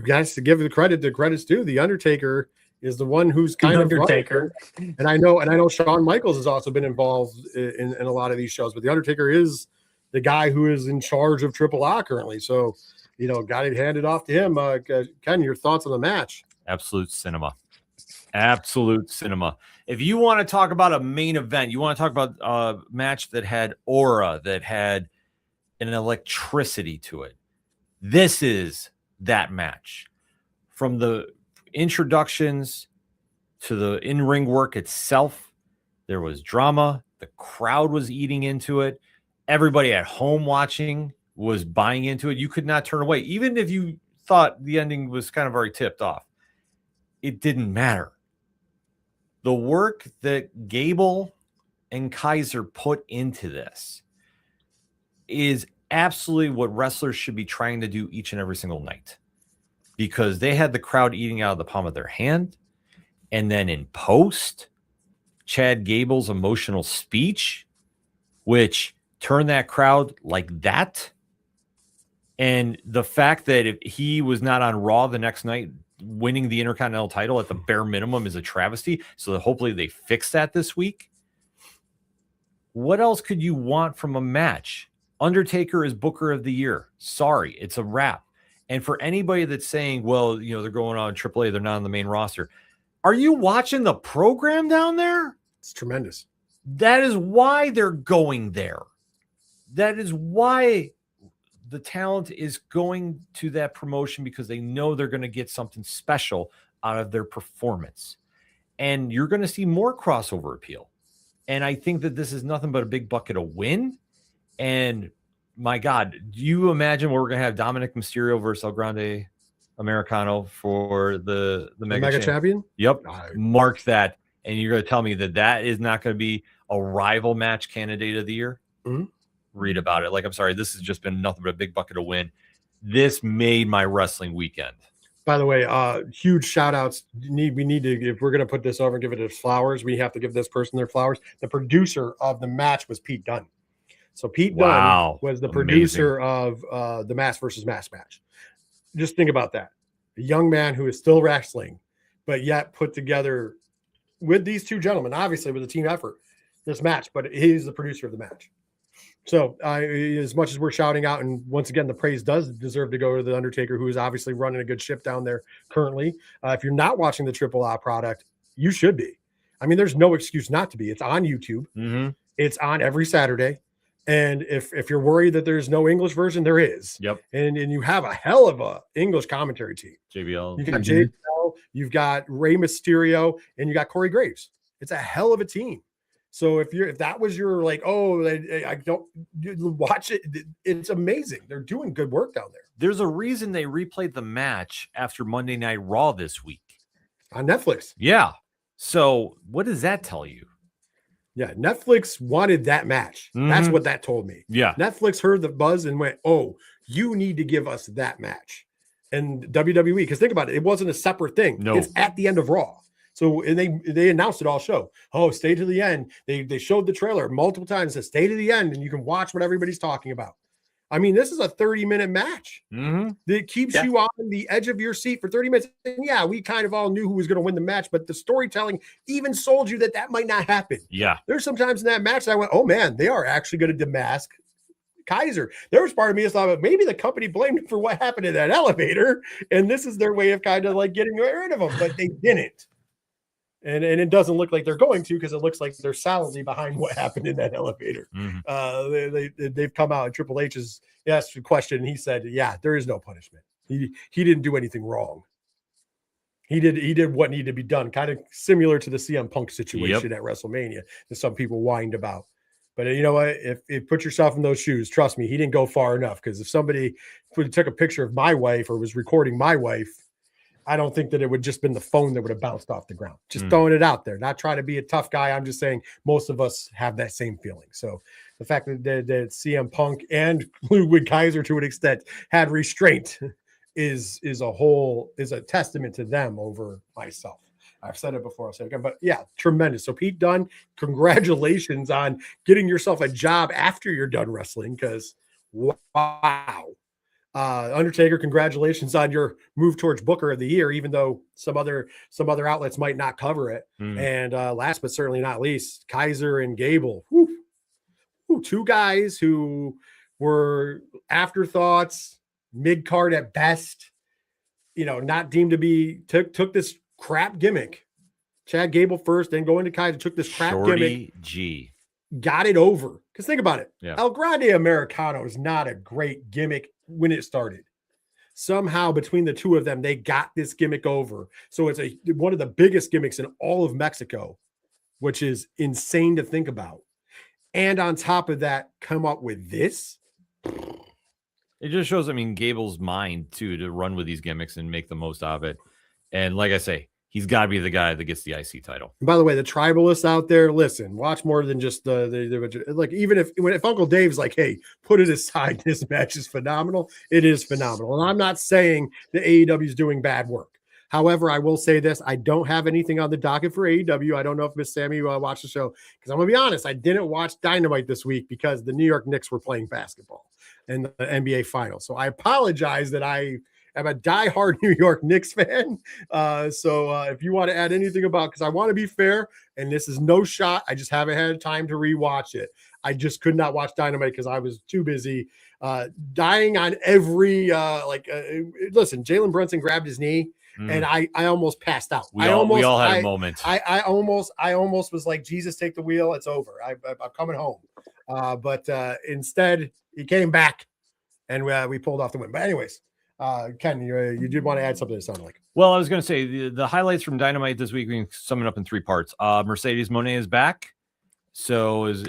guys to give the credit's due. The Undertaker is the one who's kind of Undertaker, and I know Shawn Michaels has also been involved in a lot of these shows, but the Undertaker is the guy who is in charge of Triple A currently. So, got it handed off to him. Ken, your thoughts on the match? Absolute cinema. Absolute cinema. If you want to talk about a main event, you want to talk about a match that had aura, that had an electricity to it, this is that match. From the introductions to the in-ring work itself, there was drama. The crowd was eating into it. Everybody at home watching was buying into it. You could not turn away. Even if you thought the ending was kind of already tipped off, it didn't matter. The work that Gable and Kaiser put into this is absolutely what wrestlers should be trying to do each and every single night, because they had the crowd eating out of the palm of their hand. And then in post, Chad Gable's emotional speech, which turned that crowd like that. And the fact that if he was not on Raw the next night, winning the Intercontinental title at the bare minimum is a travesty. So that hopefully they fix that this week. What else could you want from a match? Undertaker is Booker of the Year. Sorry, it's a wrap. And for anybody that's saying, well, they're going on AAA, they're not on the main roster. Are you watching the program down there? It's tremendous. That is why they're going there. That is why the talent is going to that promotion, because they know they're going to get something special out of their performance. And you're going to see more crossover appeal. And I think that this is nothing but a big bucket of win. And my God, do you imagine where we're going to have Dominic Mysterio versus El Grande Americano for the Mega Champion? Yep. Mark that. And you're going to tell me that is not going to be a rival match candidate of the year? Mm-hmm. Read about it. I'm sorry, this has just been nothing but a big bucket of win. This made my wrestling weekend. By the way, huge shout outs. We need to, if we're going to put this over and give it its flowers, we have to give this person their flowers. The producer of the match was Pete Dunne. So Pete Dunne was the producer of the Mass versus Mass match. Just think about that. A young man who is still wrestling, but yet put together with these two gentlemen, obviously with a team effort, this match, but he's the producer of the match. So as much as we're shouting out, and once again, the praise does deserve to go to the Undertaker, who is obviously running a good ship down there currently. If you're not watching the Triple A product, you should be. I mean, there's no excuse not to be. It's on YouTube. Mm-hmm. It's on every Saturday. And if you're worried that there's no English version, there is. Yep. And you have a hell of a English commentary team. JBL. You got JBL, you've got Rey Mysterio, and you got Corey Graves. It's a hell of a team. So if that was your like, oh, I don't watch it, it's amazing. They're doing good work down there. There's a reason they replayed the match after Monday Night Raw this week on Netflix. Yeah. So what does that tell you? Yeah, Netflix wanted that match. Mm-hmm. That's what that told me. Yeah. Netflix heard the buzz and went, oh, you need to give us that match. And WWE, because think about it, it wasn't a separate thing. No. It's at the end of Raw. So and they announced it all show. Oh, stay to the end. They showed the trailer multiple times. Said stay to the end, and you can watch what everybody's talking about. I mean, this is a 30-minute match. Mm-hmm. That keeps you on the edge of your seat for 30 minutes. And yeah, we kind of all knew who was going to win the match, but the storytelling even sold you that might not happen. Yeah. There's sometimes in that match I went, oh man, they are actually going to demask Kaiser. There was part of me that thought maybe the company blamed him for what happened in that elevator, and this is their way of kind of like getting rid of him, but they didn't. And it doesn't look like they're going to, because it looks like they're solidly behind what happened in that elevator. Mm-hmm. They've come out, and Triple H has asked a question, and he said, yeah, there is no punishment. He didn't do anything wrong. He did what needed to be done, kind of similar to the CM Punk situation at WrestleMania that some people whined about. But you know what? If put yourself in those shoes, trust me, he didn't go far enough, because if somebody took a picture of my wife or was recording my wife, I don't think that it would just been the phone that would have bounced off the ground. Just throwing it out there, not trying to be a tough guy. I'm just saying most of us have that same feeling. So the fact that CM Punk and Ludwig Kaiser to an extent had restraint is a testament to them over myself. I've said it before, I'll say it again, but yeah, tremendous. So Pete Dunne, congratulations on getting yourself a job after you're done wrestling, because wow. Undertaker, congratulations on your move towards Booker of the Year, even though some other outlets might not cover it. And last but certainly not least, Kaiser and Gable, two guys who were afterthoughts, mid-card at best, not deemed to be, took this crap gimmick. Chad Gable first, then going to Kaiser, took this crap gimmick. Got it over. Because think about it. Yeah. El Grande Americano is not a great gimmick when it started. Somehow between the two of them, they got this gimmick over. So it's one of the biggest gimmicks in all of Mexico, which is insane to think about. And on top of that, come up with this. It just shows, Gable's mind too, to run with these gimmicks and make the most of it. And like I say, he's got to be the guy that gets the IC title. And by the way, the tribalists out there, listen, watch more than just the like. Even if Uncle Dave's like, hey, put it aside, this match is phenomenal. It is phenomenal, and I'm not saying that AEW is doing bad work. However, I will say this: I don't have anything on the docket for AEW. I don't know if Miss Sammy watched the show, because I'm gonna be honest, I didn't watch Dynamite this week because the New York Knicks were playing basketball in the NBA Finals. So I apologize that I'm a diehard New York Knicks fan. So if you want to add anything about, because I want to be fair, and this is no shot, I just haven't had time to rewatch it. I just could not watch Dynamite because I was too busy dying on every listen, Jalen Brunson grabbed his knee and I almost passed out. We all had a moment. I almost was like, Jesus, take the wheel. It's over. I'm coming home. But instead he came back and we pulled off the win. But anyways, Ken, you did want to add something, it sounded like. Well, I was going to say the highlights from Dynamite this week, we can sum it up in 3 parts. Mercedes Moné is back. So it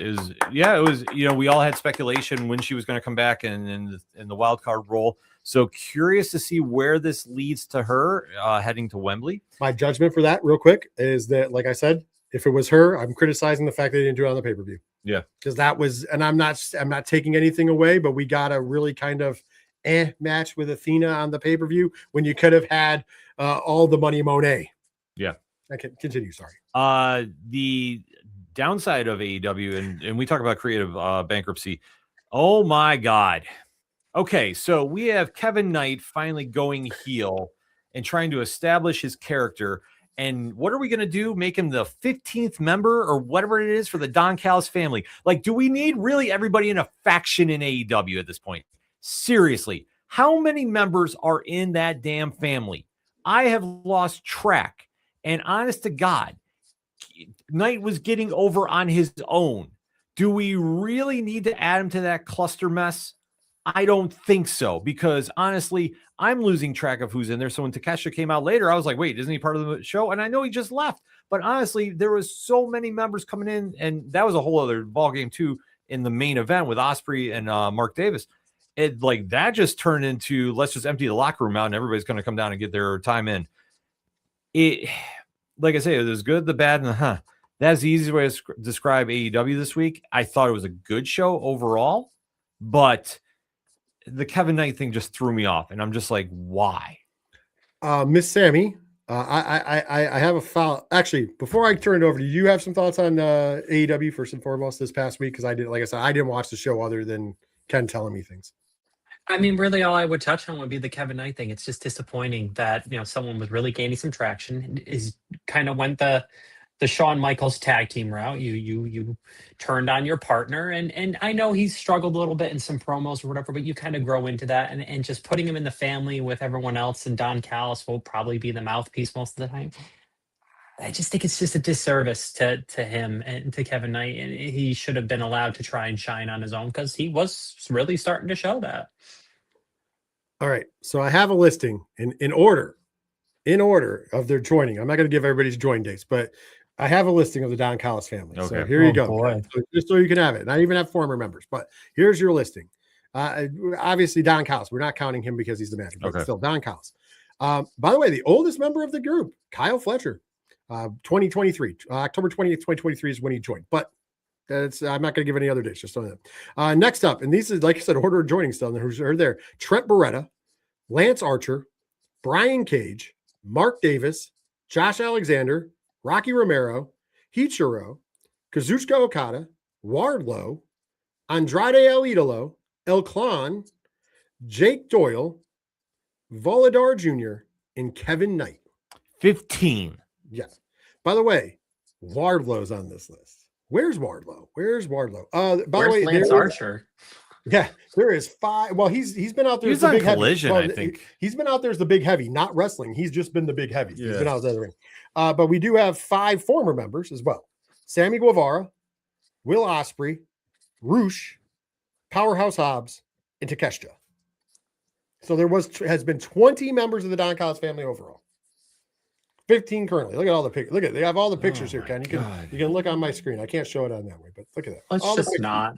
was, we all had speculation when she was going to come back in the wild card role. So curious to see where this leads to her heading to Wembley. My judgment for that real quick is that, like I said, if it was her, I'm criticizing the fact they didn't do it on the pay-per-view. Yeah. Because that was, and I'm not taking anything away, but we got a really kind of match with Athena on the pay-per-view when you could have had all the money Monet. Yeah. I can continue. Sorry. The downside of AEW, and we talk about creative bankruptcy. Oh my God. Okay. So we have Kevin Knight finally going heel and trying to establish his character. And what are we going to do? Make him the 15th member or whatever it is for the Don Callis family? Like, do we need really everybody in a faction in AEW at this point? Seriously, how many members are in that damn family? I have lost track. And honest to God, Knight was getting over on his own. Do we really need to add him to that cluster mess? I don't think so, because honestly, I'm losing track of who's in there. So when Takeshita came out later, I was like, wait, isn't he part of the show? And I know he just left, but honestly, there was so many members coming in, and that was a whole other ballgame too in the main event with Ospreay and Mark Davis. It like that just turned into, let's just empty the locker room out and everybody's going to come down and get their time in. It, like I say, it was good, the bad, and the That's the easiest way to describe AEW this week. I thought it was a good show overall, but the Kevin Knight thing just threw me off, and I'm just like, why? Miss Sammy, I have a foul. Actually, before I turn it over, do you have some thoughts on AEW first and foremost this past week? Because I did, like I said, I didn't watch the show other than Ken telling me things. I mean, really, all I would touch on would be the Kevin Knight thing. It's just disappointing that someone was really gaining some traction is kind of went the Shawn Michaels tag team route. You turned on your partner, and I know he's struggled a little bit in some promos or whatever, but you kind of grow into that, and just putting him in the family with everyone else, and Don Callis will probably be the mouthpiece most of the time. I just think it's just a disservice to him and to Kevin Knight, and he should have been allowed to try and shine on his own because he was really starting to show that. All right, so I have a listing in order of their joining. I'm not going to give everybody's join dates, but I have a listing of the Don Callis family. Okay. So here you go. So just so you can have it. And I even have former members, but here's your listing. Obviously, Don Callis. We're not counting him because he's the manager, but still Don Callis. By the way, the oldest member of the group, Kyle Fletcher, 2023. October 20th, 2023 is when he joined. But I'm not going to give any other dates, just on that. Next up, and these is, like I said, order of joining still. Who's there? Trent Beretta, Lance Archer, Brian Cage, Mark Davis, Josh Alexander, Rocky Romero, Hichiro, Kazuchika Okada, Wardlow, Andrade El Idolo, El Clan, Jake Doyle, Voladar Jr., and Kevin Knight. 15. Yes. By the way, Wardlow's on this list. Where's Wardlow? By the way, Lance Archer? Yeah, there is 5. Well, he's been out there. He's on Collision, I think. He's been out there as the big heavy, not wrestling. He's just been the big heavy. Yeah. He's been out there the ring. But we do have 5 former members as well: Sammy Guevara, Will Ospreay, Roosh, Powerhouse Hobbs, and Takeshita. So there has been 20 members of the Don Callis family overall. 15 currently. Look at all the pictures. Look at, they have all the pictures here, Ken. You can look on my screen. I can't show it on that way, but look at that. Let's all just not.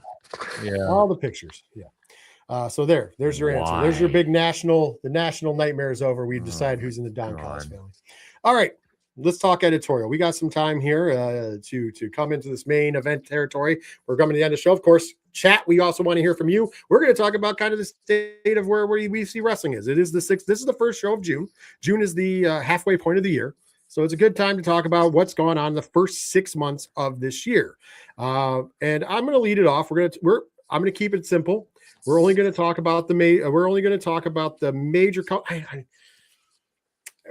Yeah. All the pictures. Yeah. So there's your answer. There's your big the national nightmare is over. We decide who's in the Don Callis family. All right. Let's talk editorial. We got some time here to come into this main event territory. We're coming to the end of the show. Of course, chat, we also want to hear from you. We're going to talk about kind of the state of where we see wrestling is. It is the 6th. This is the first show of June. June is the halfway point of the year. So it's a good time to talk about what's going on in the first 6 months of this year. And I'm going to lead it off. I'm going to keep it simple. We're only going to talk about the major.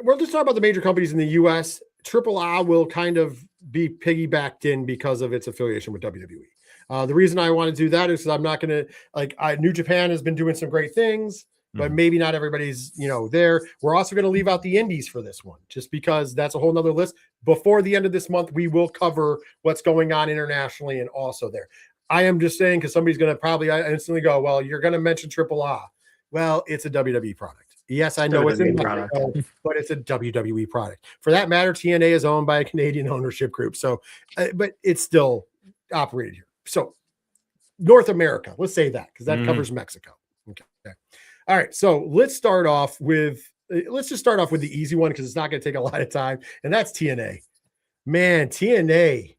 We'll just talk about the major companies in the U.S. AAA will kind of be piggybacked in because of its affiliation with WWE. The reason I want to do that is because I'm not going to New Japan has been doing some great things, but maybe not everybody's there. We're also going to leave out the indies for this one, just because that's a whole nother list. Before the end of this month, we will cover what's going on internationally and also there. I am just saying, because somebody's going to probably instantly go, well, you're going to mention AAA. Well, it's a WWE product. Yes, I know it's a product, but it's a WWE product. For that matter, TNA is owned by a Canadian ownership group. So, but it's still operated here. So North America, let's say that, because that covers Mexico. Okay. All right. So let's just start off with the easy one, because it's not going to take a lot of time. And that's TNA. Man, TNA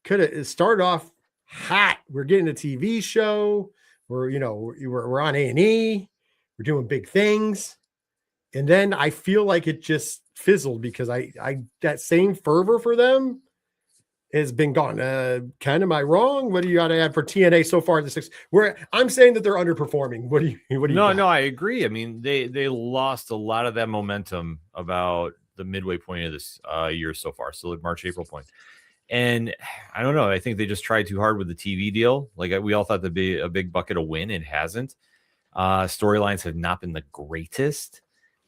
could have started off hot. We're getting a TV show. We're on A&E. We're doing big things. And then I feel like it just fizzled, because I that same fervor for them has been gone. Ken, am I wrong? What do you got to add for TNA so far? Where I'm saying that they're underperforming. What do you? No, I agree. I mean, they lost a lot of that momentum about the midway point of this year so far. So the March, April point. And I don't know. I think they just tried too hard with the TV deal. Like we all thought that'd be a big bucket of win. It hasn't. Storylines have not been the greatest.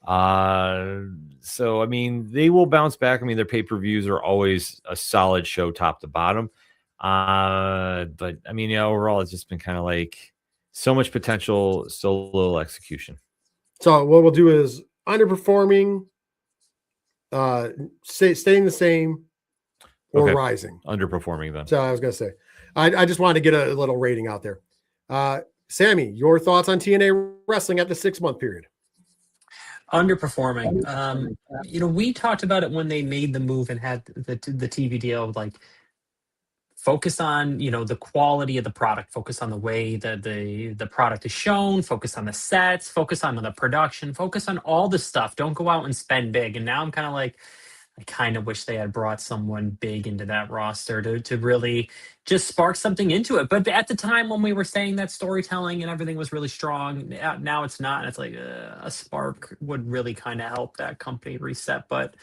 So, I mean, they will bounce back. I mean, their pay-per-views are always a solid show top to bottom. But I mean, yeah, overall, it's just been kind of like so much potential, so little execution. So what we'll do is underperforming, staying the same, or rising. Underperforming them. So I was going to say, I just wanted to get a little rating out there. Sammy, your thoughts on TNA wrestling at the 6-month period? Underperforming. We talked about it when they made the move and had the TV deal, like focus on, the quality of the product, focus on the way that the product is shown, focus on the sets, focus on the production, focus on all the stuff. Don't go out and spend big. And now I'm kind of like, I kind of wish they had brought someone big into that roster to really just spark something into it. But at the time when we were saying that storytelling and everything was really strong, now it's not. And it's like a spark would really kind of help that company reset. But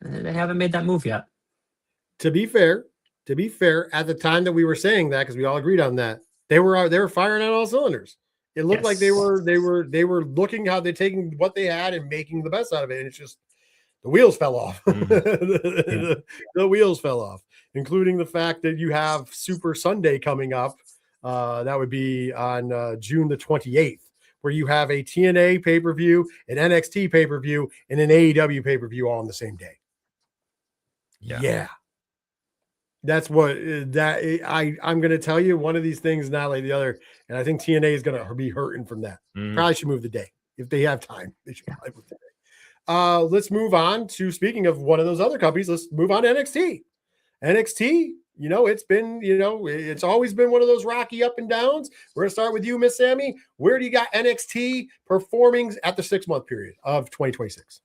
they haven't made that move yet. To be fair, at the time that we were saying that, because we all agreed on that, they were firing on all cylinders. It looked like they were looking how they're taking what they had and making the best out of it. And it's just, the wheels fell off. The wheels fell off, including the fact that you have Super Sunday coming up. That would be on June the 28th, where you have a TNA pay-per-view, an NXT pay-per-view, and an AEW pay-per-view all on the same day. Yeah. That's what I'm going to tell you. One of these things, not like the other. And I think TNA is going to be hurting from that. Probably should move the day. If they have time, they should probably move the day. Let's move on to, speaking of one of those other companies, let's move on to NXT. NXT, it's been, it's always been one of those rocky up and downs. We're going to start with you, Miss Sammy. Where do you got NXT performing at the 6-month period of 2026?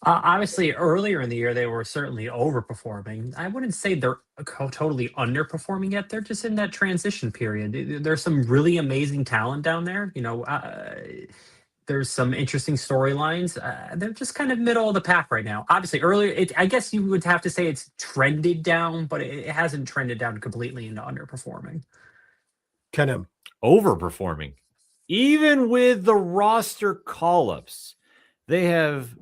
Obviously, earlier in the year, they were certainly overperforming. I wouldn't say they're totally underperforming yet. They're just in that transition period. There's some really amazing talent down there. There's some interesting storylines. They're just kind of middle of the pack right now. Obviously, earlier, I guess you would have to say it's trended down, but it hasn't trended down completely into underperforming. Kind of overperforming. Even with the roster call-ups, they have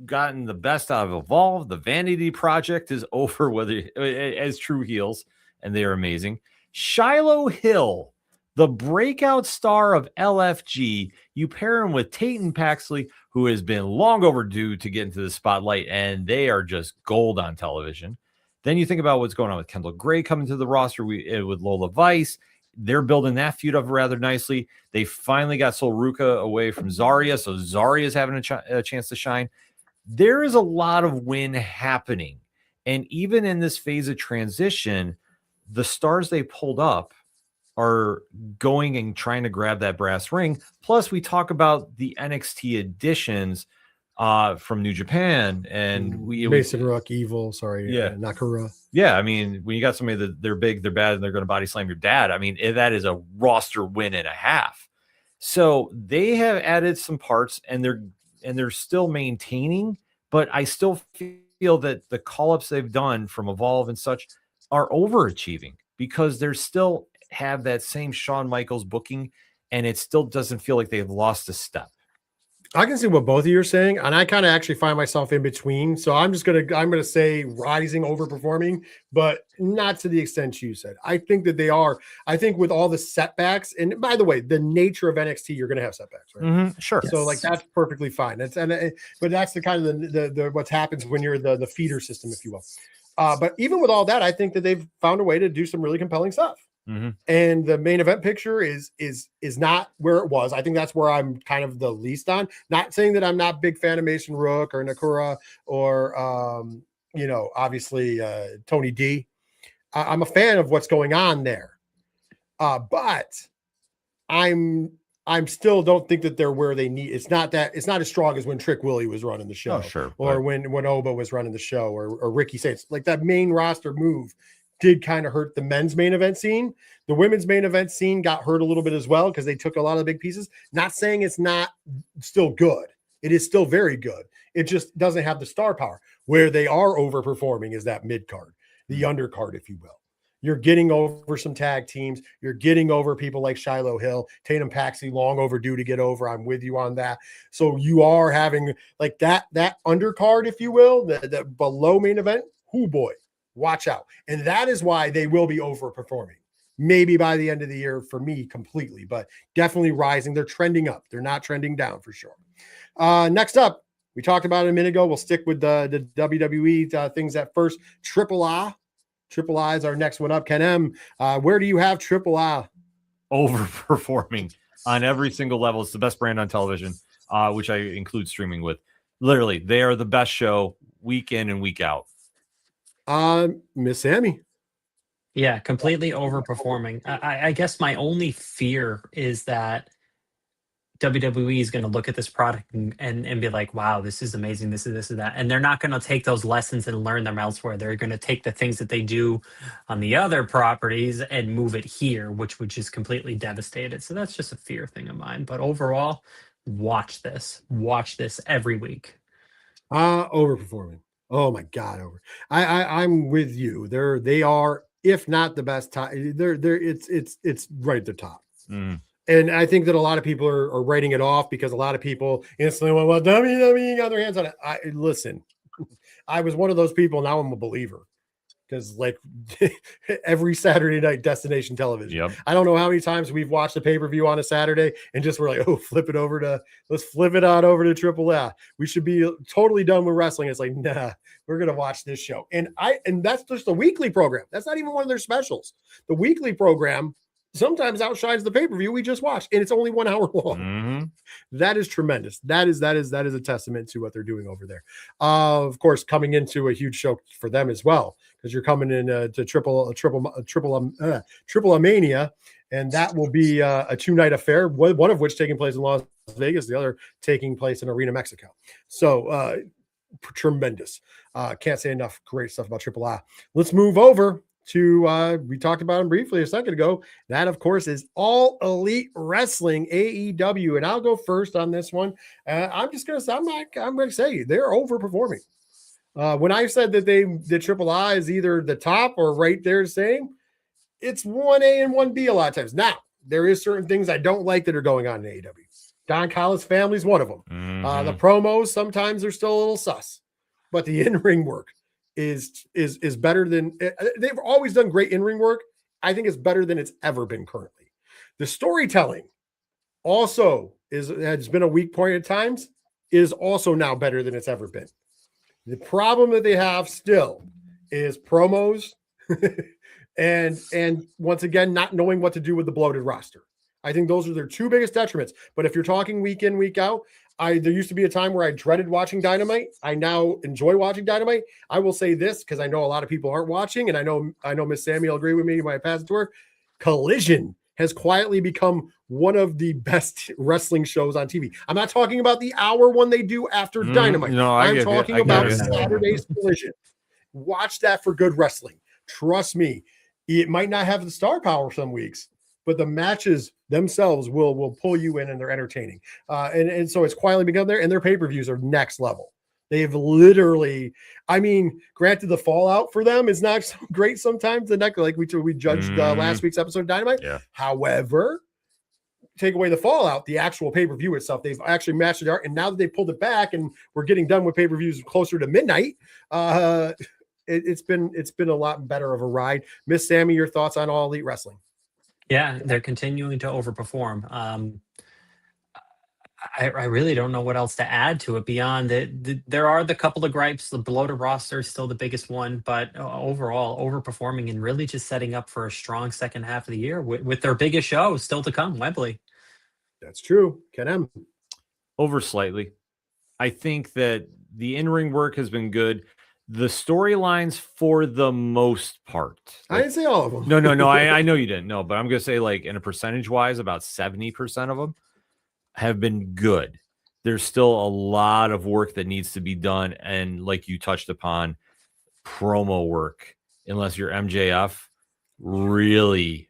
gotten the best out of Evolve. The Vanity Project is over as true heels, and they are amazing. Shiloh Hill, the breakout star of LFG, you pair him with Tatum Paxley, who has been long overdue to get into the spotlight, and they are just gold on television. Then you think about what's going on with Kendall Gray coming to the roster with Lola Vice. They're building that feud up rather nicely. They finally got Sol Ruca away from Zarya, so Zarya is having a chance to shine. There is a lot of win happening. And even in this phase of transition, the stars they pulled up are going and trying to grab that brass ring. Plus, we talk about the NXT additions from New Japan and Mason Rook, Evil, Nakura. Yeah, I mean, when you got somebody that they're big, they're bad, and they're going to body slam your dad, I mean, that is a roster win and a half. So they have added some parts, and they're still maintaining, but I still feel that the call-ups they've done from Evolve and such are overachieving because they're still have that same Shawn Michaels booking, and it still doesn't feel like they've lost a step. I can see what both of you are saying, and I kind of actually find myself in between. So I'm gonna say rising, overperforming, but not to the extent you said. I think that they are. I think with all the setbacks, and by the way, the nature of NXT, you're gonna have setbacks, right? Mm-hmm, sure. So like that's perfectly fine. But that's the kind of the what happens when you're the feeder system, if you will. But even with all that, I think that they've found a way to do some really compelling stuff. Mm-hmm. And the main event picture is not where it was. I think that's where I'm kind of the least on. Not saying that I'm not a big fan of Mason Rook or Nakura or obviously Tony D. I'm a fan of what's going on there. But I'm still don't think that they're where they need. It's not as strong as when Trick Willie was running the show, or when Oba was running the show, or Ricky Saints. Like that main roster move did kind of hurt the men's main event scene. The women's main event scene got hurt a little bit as well because they took a lot of the big pieces. Not saying it's not still good. It is still very good. It just doesn't have the star power. Where they are overperforming is that mid card, the undercard, if you will. You're getting over some tag teams. You're getting over people like Shiloh Hill, Tatum Paxley, long overdue to get over. I'm with you on that. So you are having like that undercard, if you will, the below main event. Oh boy, watch out. And that is why they will be overperforming. Maybe by the end of the year for me completely, but definitely rising. They're trending up. They're not trending down for sure. Next up, we talked about it a minute ago. We'll stick with the WWE things at first. Triple A. Triple I is our next one up. Ken M, where do you have Triple A? Overperforming on every single level. It's the best brand on television, which I include streaming with. Literally, they are the best show week in and week out. Miss Sammy. Yeah, completely overperforming. I guess my only fear is that WWE is going to look at this product and be like, wow, this is amazing. This is that. And they're not going to take those lessons and learn them elsewhere. They're going to take the things that they do on the other properties and move it here, which would just completely devastate it. So that's just a fear thing of mine. But overall, watch this every week. Overperforming. Oh my God. I'm with you. They are, if not the best top, it's right at the top. And I think that a lot of people are writing it off because a lot of people instantly went, well, WWE got their hands on it. Listen, I was one of those people. Now I'm a believer because like every Saturday night destination television. Yep. I don't know how many times we've watched a pay-per-view on a Saturday and just we're like, oh, let's flip it on over to Triple A. We should be totally done with wrestling. It's like, nah, we're going to watch this show. And that's just the weekly program. That's not even one of their specials. The weekly program sometimes outshines the pay-per-view we just watched, and it's only 1 hour long. That is tremendous. That is a testament to what they're doing over there. Of course, coming into a huge show for them as well, because you're coming in to Triple Mania, and that will be a 2-night affair, one of which taking place in Las Vegas, the other taking place in Arena, Mexico. So tremendous. Can't say enough great stuff about Triple A. Let's move over to we talked about him briefly a second ago. That, of course, is All Elite Wrestling, AEW, and I'll go first on this one. I'm gonna say they're overperforming. When I said that the Triple A is either the top or right there the same, it's 1A and 1B a lot of times. Now, there is certain things I don't like that are going on in AEW. Don Callis' family is one of them. The promos sometimes are still a little sus, but the in-ring work is better than they've always done. Great in-ring work. I think it's better than it's ever been currently. The storytelling also has been a weak point at times, is also now better than it's ever been. The problem that they have still is promos and once again not knowing what to do with the bloated roster. I think those are their two biggest detriments. But if you're talking week in, week out, there used to be a time where I dreaded watching Dynamite. I now enjoy watching Dynamite. I will say this because I know a lot of people aren't watching, and I know Miss Sammy will agree with me when I pass it to her. Collision has quietly become one of the best wrestling shows on TV. I'm not talking about the hour one they do after Dynamite. No, I'm talking about Saturday's Collision. Watch that for good wrestling. Trust me, it might not have the star power some weeks, but the matches themselves will pull you in and they're entertaining. And so it's quietly become there, and their pay-per-views are next level. They've literally, I mean, granted the fallout for them is not so great sometimes. Like we judged last week's episode of Dynamite. Yeah. However, take away the fallout, the actual pay-per-view itself, they've actually matched it out. And now that they pulled it back and we're getting done with pay-per-views closer to midnight, it's been a lot better of a ride. Miss Sammy, your thoughts on All Elite Wrestling? Yeah, they're continuing to overperform. I really don't know what else to add to it beyond that. There are the couple of gripes. The bloated roster is still the biggest one, but overall overperforming and really just setting up for a strong second half of the year with their biggest show still to come, Wembley. That's true. Ken M. Over slightly. I think that the in-ring work has been good. The storylines, for the most part, I didn't say all of them. No. I know you didn't. No, but I'm gonna say, like, in a percentage-wise, about 70% of them have been good. There's still a lot of work that needs to be done, and like you touched upon, promo work, unless you're MJF, really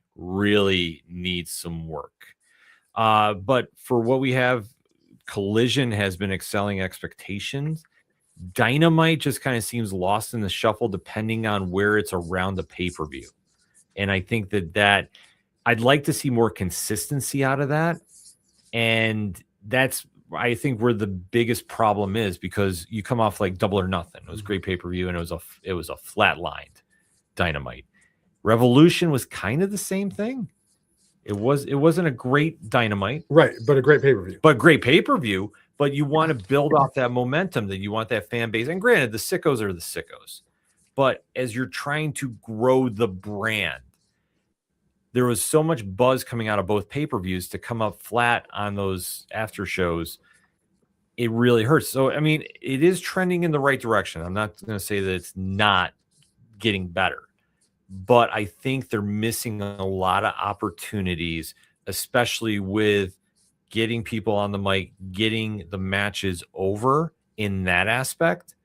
needs some work. But for what we have, Collision has been excelling expectations. Dynamite just kind of seems lost in the shuffle depending on where it's around the pay-per-view. And I think that I'd like to see more consistency out of that. And that's, I think, where the biggest problem is, because you come off like Double or Nothing. It was a great pay-per-view, and it was a flat-lined Dynamite. Revolution was kind of the same thing. It wasn't a great Dynamite. Right, but a great pay-per-view. But great pay-per-view. But you want to build off that momentum, that you want that fan base. And granted, the sickos are the sickos. But as you're trying to grow the brand, there was so much buzz coming out of both pay-per-views to come up flat on those after shows. It really hurts. So, I mean, it is trending in the right direction. I'm not going to say that it's not getting better, but I think they're missing a lot of opportunities, especially with getting people on the mic, getting the matches over in that aspect.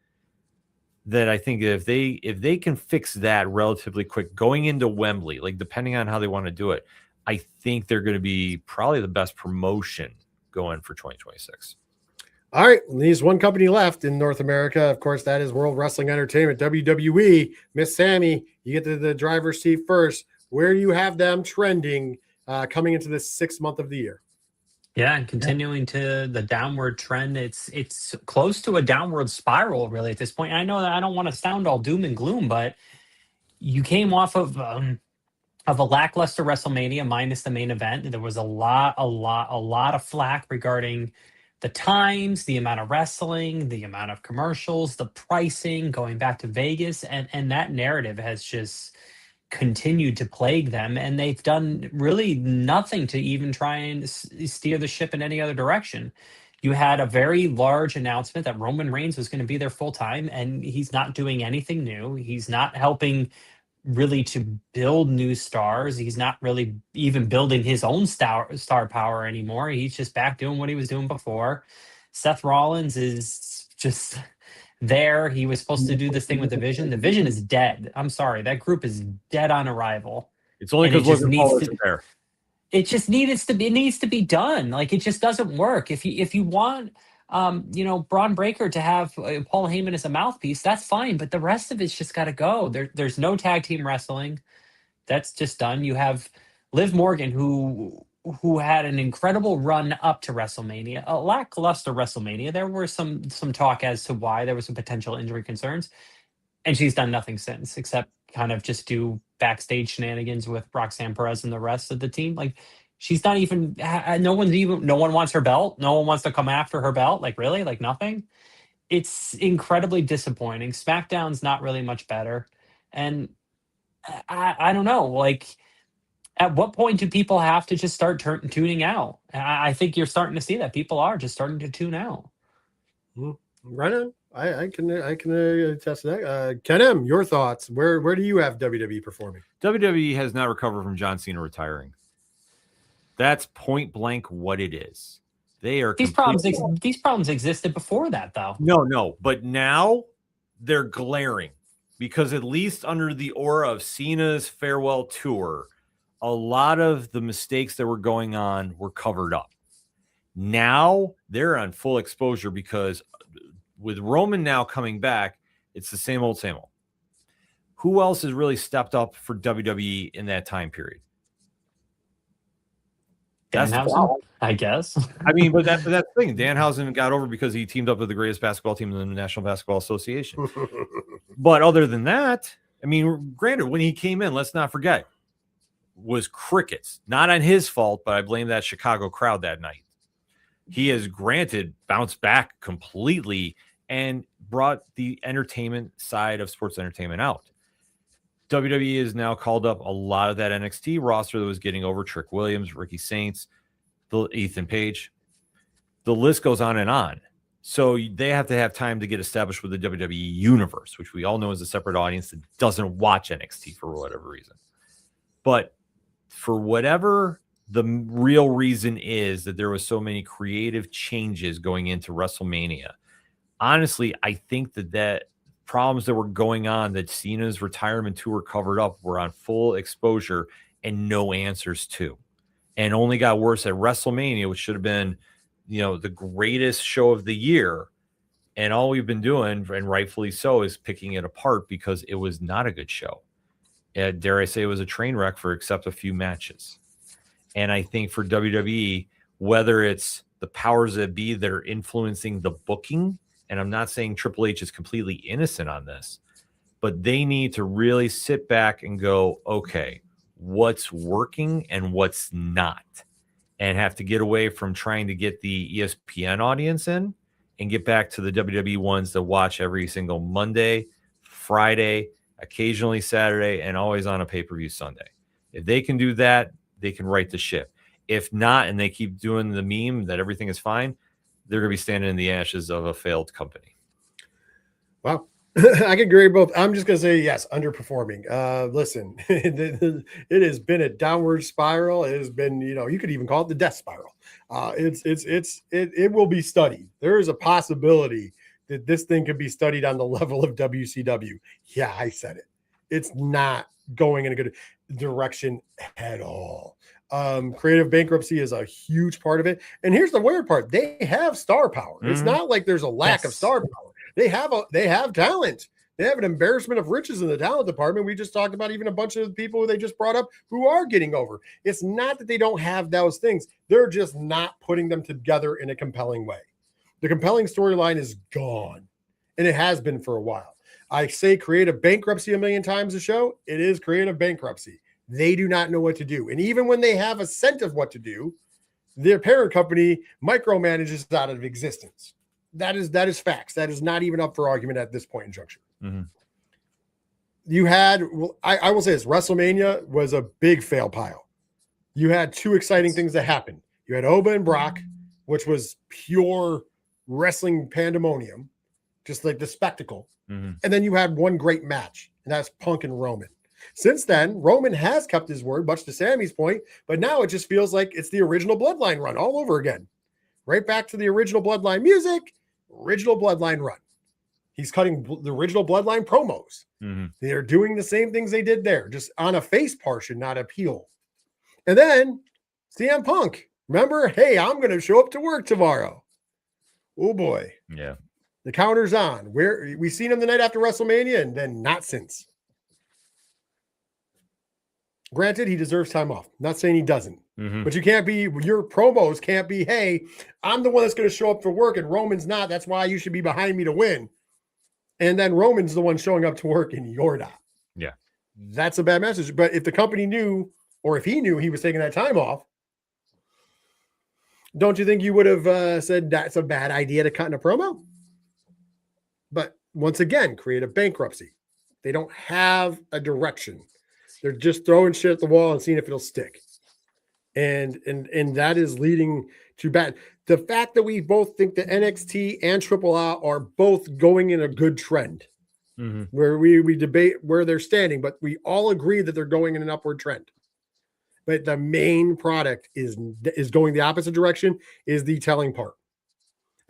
That I think if they can fix that relatively quick going into Wembley, like depending on how they want to do it, I think they're going to be probably the best promotion going for 2026. All right, there's one company left in North America. Of course, that is World Wrestling Entertainment, WWE. Miss Sammy, you get to the driver's seat first. Where do you have them trending coming into this 6th month of the year? Yeah, and continuing to the downward trend, it's close to a downward spiral really at this point. I know that I don't want to sound all doom and gloom, but you came off of a lackluster WrestleMania minus the main event. There was a lot of flack regarding the times, the amount of wrestling, the amount of commercials, the pricing, going back to Vegas, and that narrative has just continued to plague them, and they've done really nothing to even try and steer the ship in any other direction. You had a very large announcement that Roman Reigns was going to be there full time, and he's not doing anything new. He's not helping really to build new stars. He's not really even building his own star power anymore. He's just back doing what he was doing before. Seth Rollins is just there. He was supposed to do this thing with the Vision. The Vision is dead. I'm sorry. That group is dead on arrival. It's only because Logan Paul isn't there. It just needs to be done. Like, it just doesn't work. If you want Braun Breaker to have Paul Heyman as a mouthpiece, that's fine, but the rest of it's just got to go. There's no tag team wrestling. That's just done. You have Liv Morgan, who had an incredible run up to WrestleMania, a lackluster WrestleMania. There were some talk as to why there was some potential injury concerns, and she's done nothing since except kind of just do backstage shenanigans with Roxanne Perez and the rest of the team. Like, she's not even, no one wants her belt. No one wants to come after her belt. Like, really? Like, nothing? It's incredibly disappointing. SmackDown's not really much better. And I don't know, like, at what point do people have to just start tuning out? I think you're starting to see that people are just starting to tune out. Right on. I can attest to that. Ken M, your thoughts? Where do you have WWE performing? WWE has not recovered from John Cena retiring. That's point blank what it is. They are these problems existed before that, though. No, but now they're glaring, because at least under the aura of Cena's farewell tour, a lot of the mistakes that were going on were covered up. Now they're on full exposure, because with Roman now coming back, it's the same old, same old. Who else has really stepped up for WWE in that time period? Danhausen, I guess. I mean, but that's the thing. Danhausen got over because he teamed up with the greatest basketball team in the National Basketball Association. But other than that, I mean, granted, when he came in, let's not forget, was crickets. Not on his fault, but I blame that Chicago crowd that night. He has, granted, bounced back completely and brought the entertainment side of sports entertainment out. WWE has now called up a lot of that NXT roster that was getting over: Trick Williams, Ricky Saints, Ethan Page. The list goes on and on. So they have to have time to get established with the WWE universe, which we all know is a separate audience that doesn't watch NXT for whatever reason. But for whatever the real reason is that there was so many creative changes going into WrestleMania, honestly, I think that problems that were going on that Cena's retirement tour covered up were on full exposure and no answers to, and only got worse at WrestleMania, which should have been, the greatest show of the year. And all we've been doing, and rightfully so, is picking it apart because it was not a good show. Dare I say it was a train wreck for except a few matches. And I think for WWE, whether it's the powers that be that are influencing the booking, and I'm not saying Triple H is completely innocent on this, but they need to really sit back and go, okay, what's working and what's not, and have to get away from trying to get the ESPN audience in and get back to the WWE ones that watch every single Monday, Friday, occasionally Saturday, and always on a pay-per-view Sunday. If they can do that, they can right the ship. If not, and they keep doing the meme that everything is fine, they're going to be standing in the ashes of a failed company. Wow. I can agree both. I'm just going to say, yes, underperforming. Listen, it has been a downward spiral. It has been, you could even call it the death spiral. It will be studied. There is a possibility that this thing could be studied on the level of WCW. Yeah, I said it. It's not going in a good direction at all. Creative bankruptcy is a huge part of it. And here's the weird part. They have star power. It's not like there's a lack of star power. They have talent. They have an embarrassment of riches in the talent department. We just talked about even a bunch of the people they just brought up who are getting over. It's not that they don't have those things. They're just not putting them together in a compelling way. The compelling storyline is gone, and it has been for a while. I say creative bankruptcy a million times a show. It is creative bankruptcy. They do not know what to do. And even when they have a sense of what to do, their parent company micromanages out of existence. That is facts. That is not even up for argument at this point in juncture. Mm-hmm. You had, I will say this, WrestleMania was a big fail pile. You had two exciting things that happened. You had Oba and Brock, which was pure wrestling pandemonium, just like the spectacle. Mm-hmm. And then you had one great match, and that's Punk and Roman. Since then, Roman has kept his word, much to Sammy's point, but now it just feels like it's the original Bloodline run all over again. Right back to the original Bloodline music, original Bloodline run. He's cutting the original Bloodline promos. Mm-hmm. They're doing the same things they did there, just on a face portion, not a heel. And then CM Punk, remember, hey, I'm going to show up to work tomorrow. Oh boy. Yeah. The counter's on. Where we seen him the night after WrestleMania and then not since. Granted, he deserves time off. Not saying he doesn't. Mm-hmm. But your promos can't be, hey, I'm the one that's going to show up for work and Roman's not. That's why you should be behind me to win. And then Roman's the one showing up to work and you're not. Yeah. That's a bad message. But if the company knew, or if he knew he was taking that time off, don't you think you would have said that's a bad idea to cut in a promo? But once again, creative bankruptcy. They don't have a direction. They're just throwing shit at the wall and seeing if it'll stick. And that is leading to bad. The fact that we both think that NXT and AAA are both going in a good trend, mm-hmm. where we debate where they're standing, but we all agree that they're going in an upward trend. But the main product is going the opposite direction is the telling part.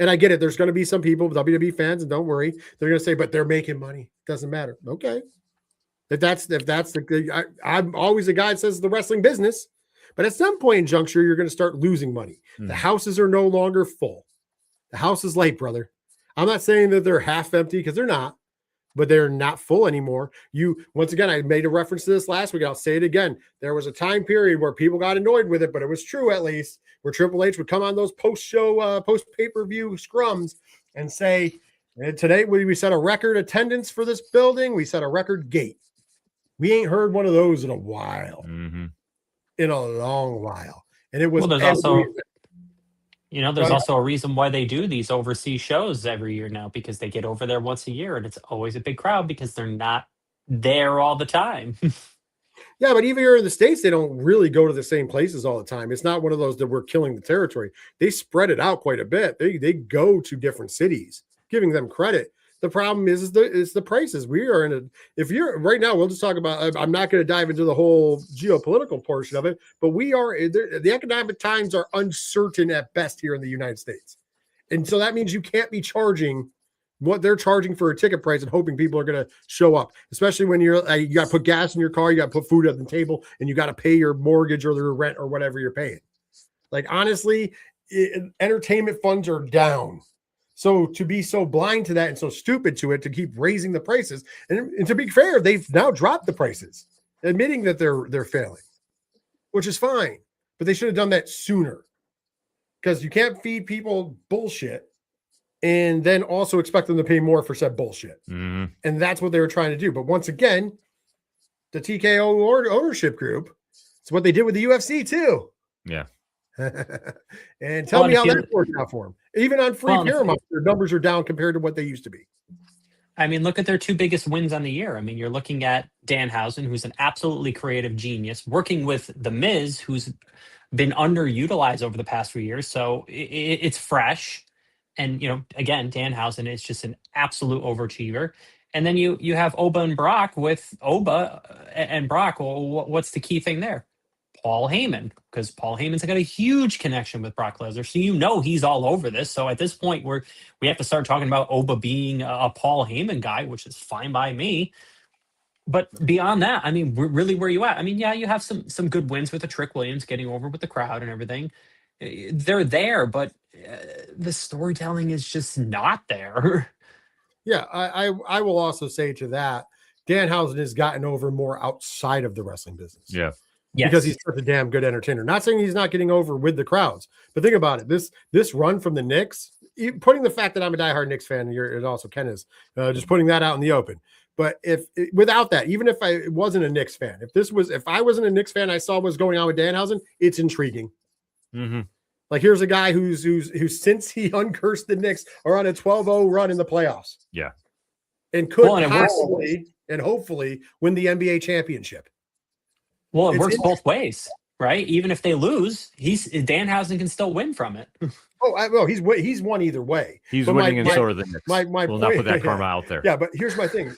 And I get it. There's going to be some people, WWE fans, and don't worry, they're going to say, but they're making money. Doesn't matter. Okay. I'm always the guy that says the wrestling business, but at some point in juncture, you're going to start losing money. The houses are no longer full. The house is light, brother. I'm not saying that they're half empty because they're not, but they're not full anymore. Once again, I made a reference to this last week. I'll say it again. There was a time period where people got annoyed with it, but it was true at least, where Triple H would come on those post-show, post-pay-per-view scrums and say, today we set a record attendance for this building. We set a record gate. We ain't heard one of those in a while, in a long while. And it was there's also a reason why they do these overseas shows every year now, because they get over there once a year and it's always a big crowd because they're not there all the time. Yeah, but even here in the States, they don't really go to the same places all the time. It's not one of those that we're killing the territory. They spread it out quite a bit. They go to different cities, giving them credit. The problem is the prices. We are if you're right now, we'll just talk about, I'm not going to dive into the whole geopolitical portion of it, but the economic times are uncertain at best here in the United States. And so that means you can't be charging what they're charging for a ticket price and hoping people are going to show up, especially when you got to put gas in your car, you got to put food at the table, and you got to pay your mortgage or your rent or whatever you're paying. Like, honestly, entertainment funds are down. So to be so blind to that and so stupid to it, to keep raising the prices, and to be fair, they've now dropped the prices, admitting that they're failing, which is fine, but they should have done that sooner, because you can't feed people bullshit and then also expect them to pay more for said bullshit. Mhm. And that's what they were trying to do. But once again, the TKO ownership group, it's what they did with the UFC too. Yeah. And tell me how that worked out for them. Even on free Paramount, their numbers are down compared to what they used to be. I mean, look at their two biggest wins on the year. I mean, you're looking at Danhausen, who's an absolutely creative genius, working with The Miz, who's been underutilized over the past few years. So it's fresh. And, again, Danhausen is just an absolute overachiever. And then you have Oba and Brock with Oba and Brock. Well, what's the key thing there? Paul Heyman, because Paul Heyman's got a huge connection with Brock Lesnar. So he's all over this. So at this point, we have to start talking about Oba being a Paul Heyman guy, which is fine by me. But beyond that, I mean, really, where you at? I mean, yeah, you have some good wins with the Trick Williams getting over with the crowd and everything. They're there, but the storytelling is just not there. Yeah, I will also say to that, Danhausen has gotten over more outside of the wrestling business. Yeah. Yes. Because he's such a damn good entertainer. Not saying he's not getting over with the crowds, but think about it. This run from the Knicks, putting the fact that I'm a diehard Knicks fan, and also Ken is, just putting that out in the open. But without that, even if I wasn't a Knicks fan, if I wasn't a Knicks fan, I saw what's going on with Danhausen, it's intriguing. Mm-hmm. Like, here's a guy who's since he uncursed the Knicks are on a 12-0 run in the playoffs. Yeah. And could possibly and hopefully win the NBA championship. Well, it works both ways, right? Even if they lose, Danhausen can still win from it. He's won either way. He's winning, and so are the Knicks. We'll not put that karma out there. Yeah, but here's my thing.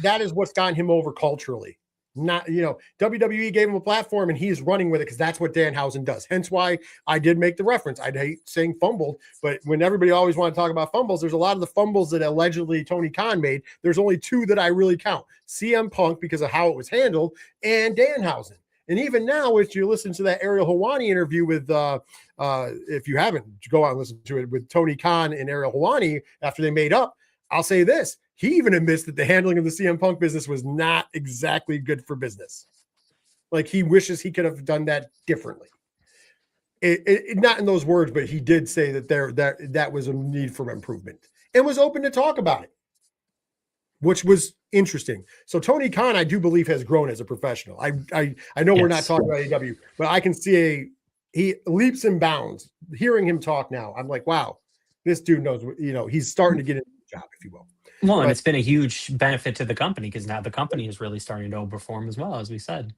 That is what's gotten him over culturally. Not, WWE gave him a platform and he's running with it because that's what Danhausen does. Hence why I did make the reference. I'd hate saying fumbled, but when everybody always want to talk about fumbles, there's a lot of the fumbles that allegedly Tony Khan made. There's only two that I really count: CM Punk because of how it was handled, and Danhausen. And even now, if you listen to that Ariel Helwani interview with, if you haven't, go out and listen to it with Tony Khan and Ariel Helwani after they made up, I'll say this. He even admits that the handling of the CM Punk business was not exactly good for business. Like, he wishes he could have done that differently. Not in those words, but he did say that that was a need for improvement and was open to talk about it, which was interesting. So Tony Khan, I do believe, has grown as a professional. I know We're not talking about AEW, but I can see he leaps and bounds. Hearing him talk now, I'm like, wow, this dude knows. He's starting to get into the job, if you will. Well, and it's been a huge benefit to the company because now the company is really starting to overperform as well, as we said.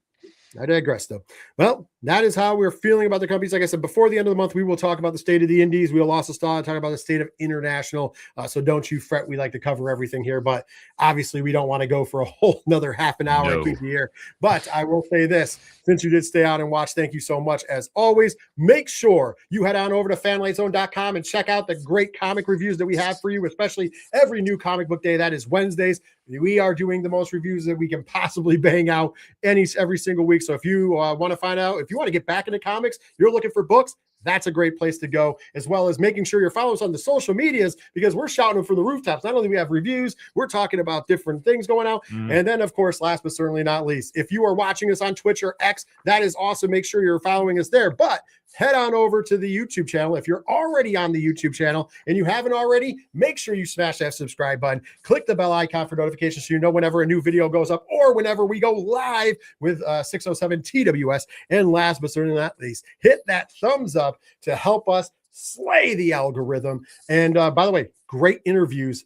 I digress, though. Well, that is how we're feeling about the companies. Like I said, before the end of the month, we will talk about the state of the indies. We'll also start talking about the state of international. So don't you fret. We like to cover everything here, but obviously we don't want to go for a whole another half an hour and keep the year. But I will say this, since you did stay out and watch, thank you so much. As always, make sure you head on over to fanlightzone.com and check out the great comic reviews that we have for you, especially every new comic book day. That is Wednesdays. We are doing the most reviews that we can possibly bang out every single week. So if you want to find out, if you want to get back into comics, you're looking for books, that's a great place to go, as well as making sure you're following us on the social medias, because we're shouting them from the rooftops. Not only do we have reviews, we're talking about different things going out. And then, of course, last but certainly not least, if you are watching us on Twitch or X, that is awesome. Make sure you're following us there. But head on over to the YouTube channel. If you're already on the YouTube channel and you haven't already, make sure you smash that subscribe button. Click the bell icon for notifications so you know whenever a new video goes up or whenever we go live with 607 TWS. And last but certainly not least, hit that thumbs up to help us slay the algorithm. And by the way, great interviews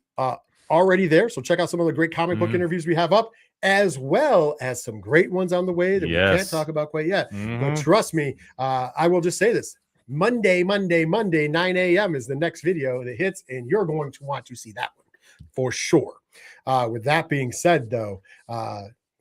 already there. So check out some of the great comic book interviews we have up, as well as some great ones on the way that we can't talk about quite yet. But trust me, I will just say this. Monday, 9 a.m. is the next video that hits, and you're going to want to see that one for sure. With that being said, though,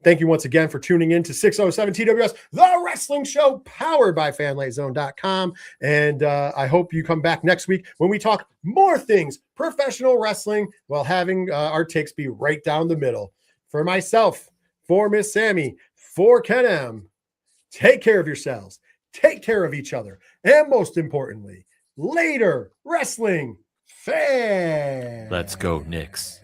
thank you once again for tuning in to 607 TWS, the wrestling show powered by FanlightZone.com. And I hope you come back next week when we talk more things professional wrestling while having our takes be right down the middle. For myself, for Miss Sammy, for Ken M, take care of yourselves, take care of each other, and most importantly, later wrestling Fan. Let's go, Knicks.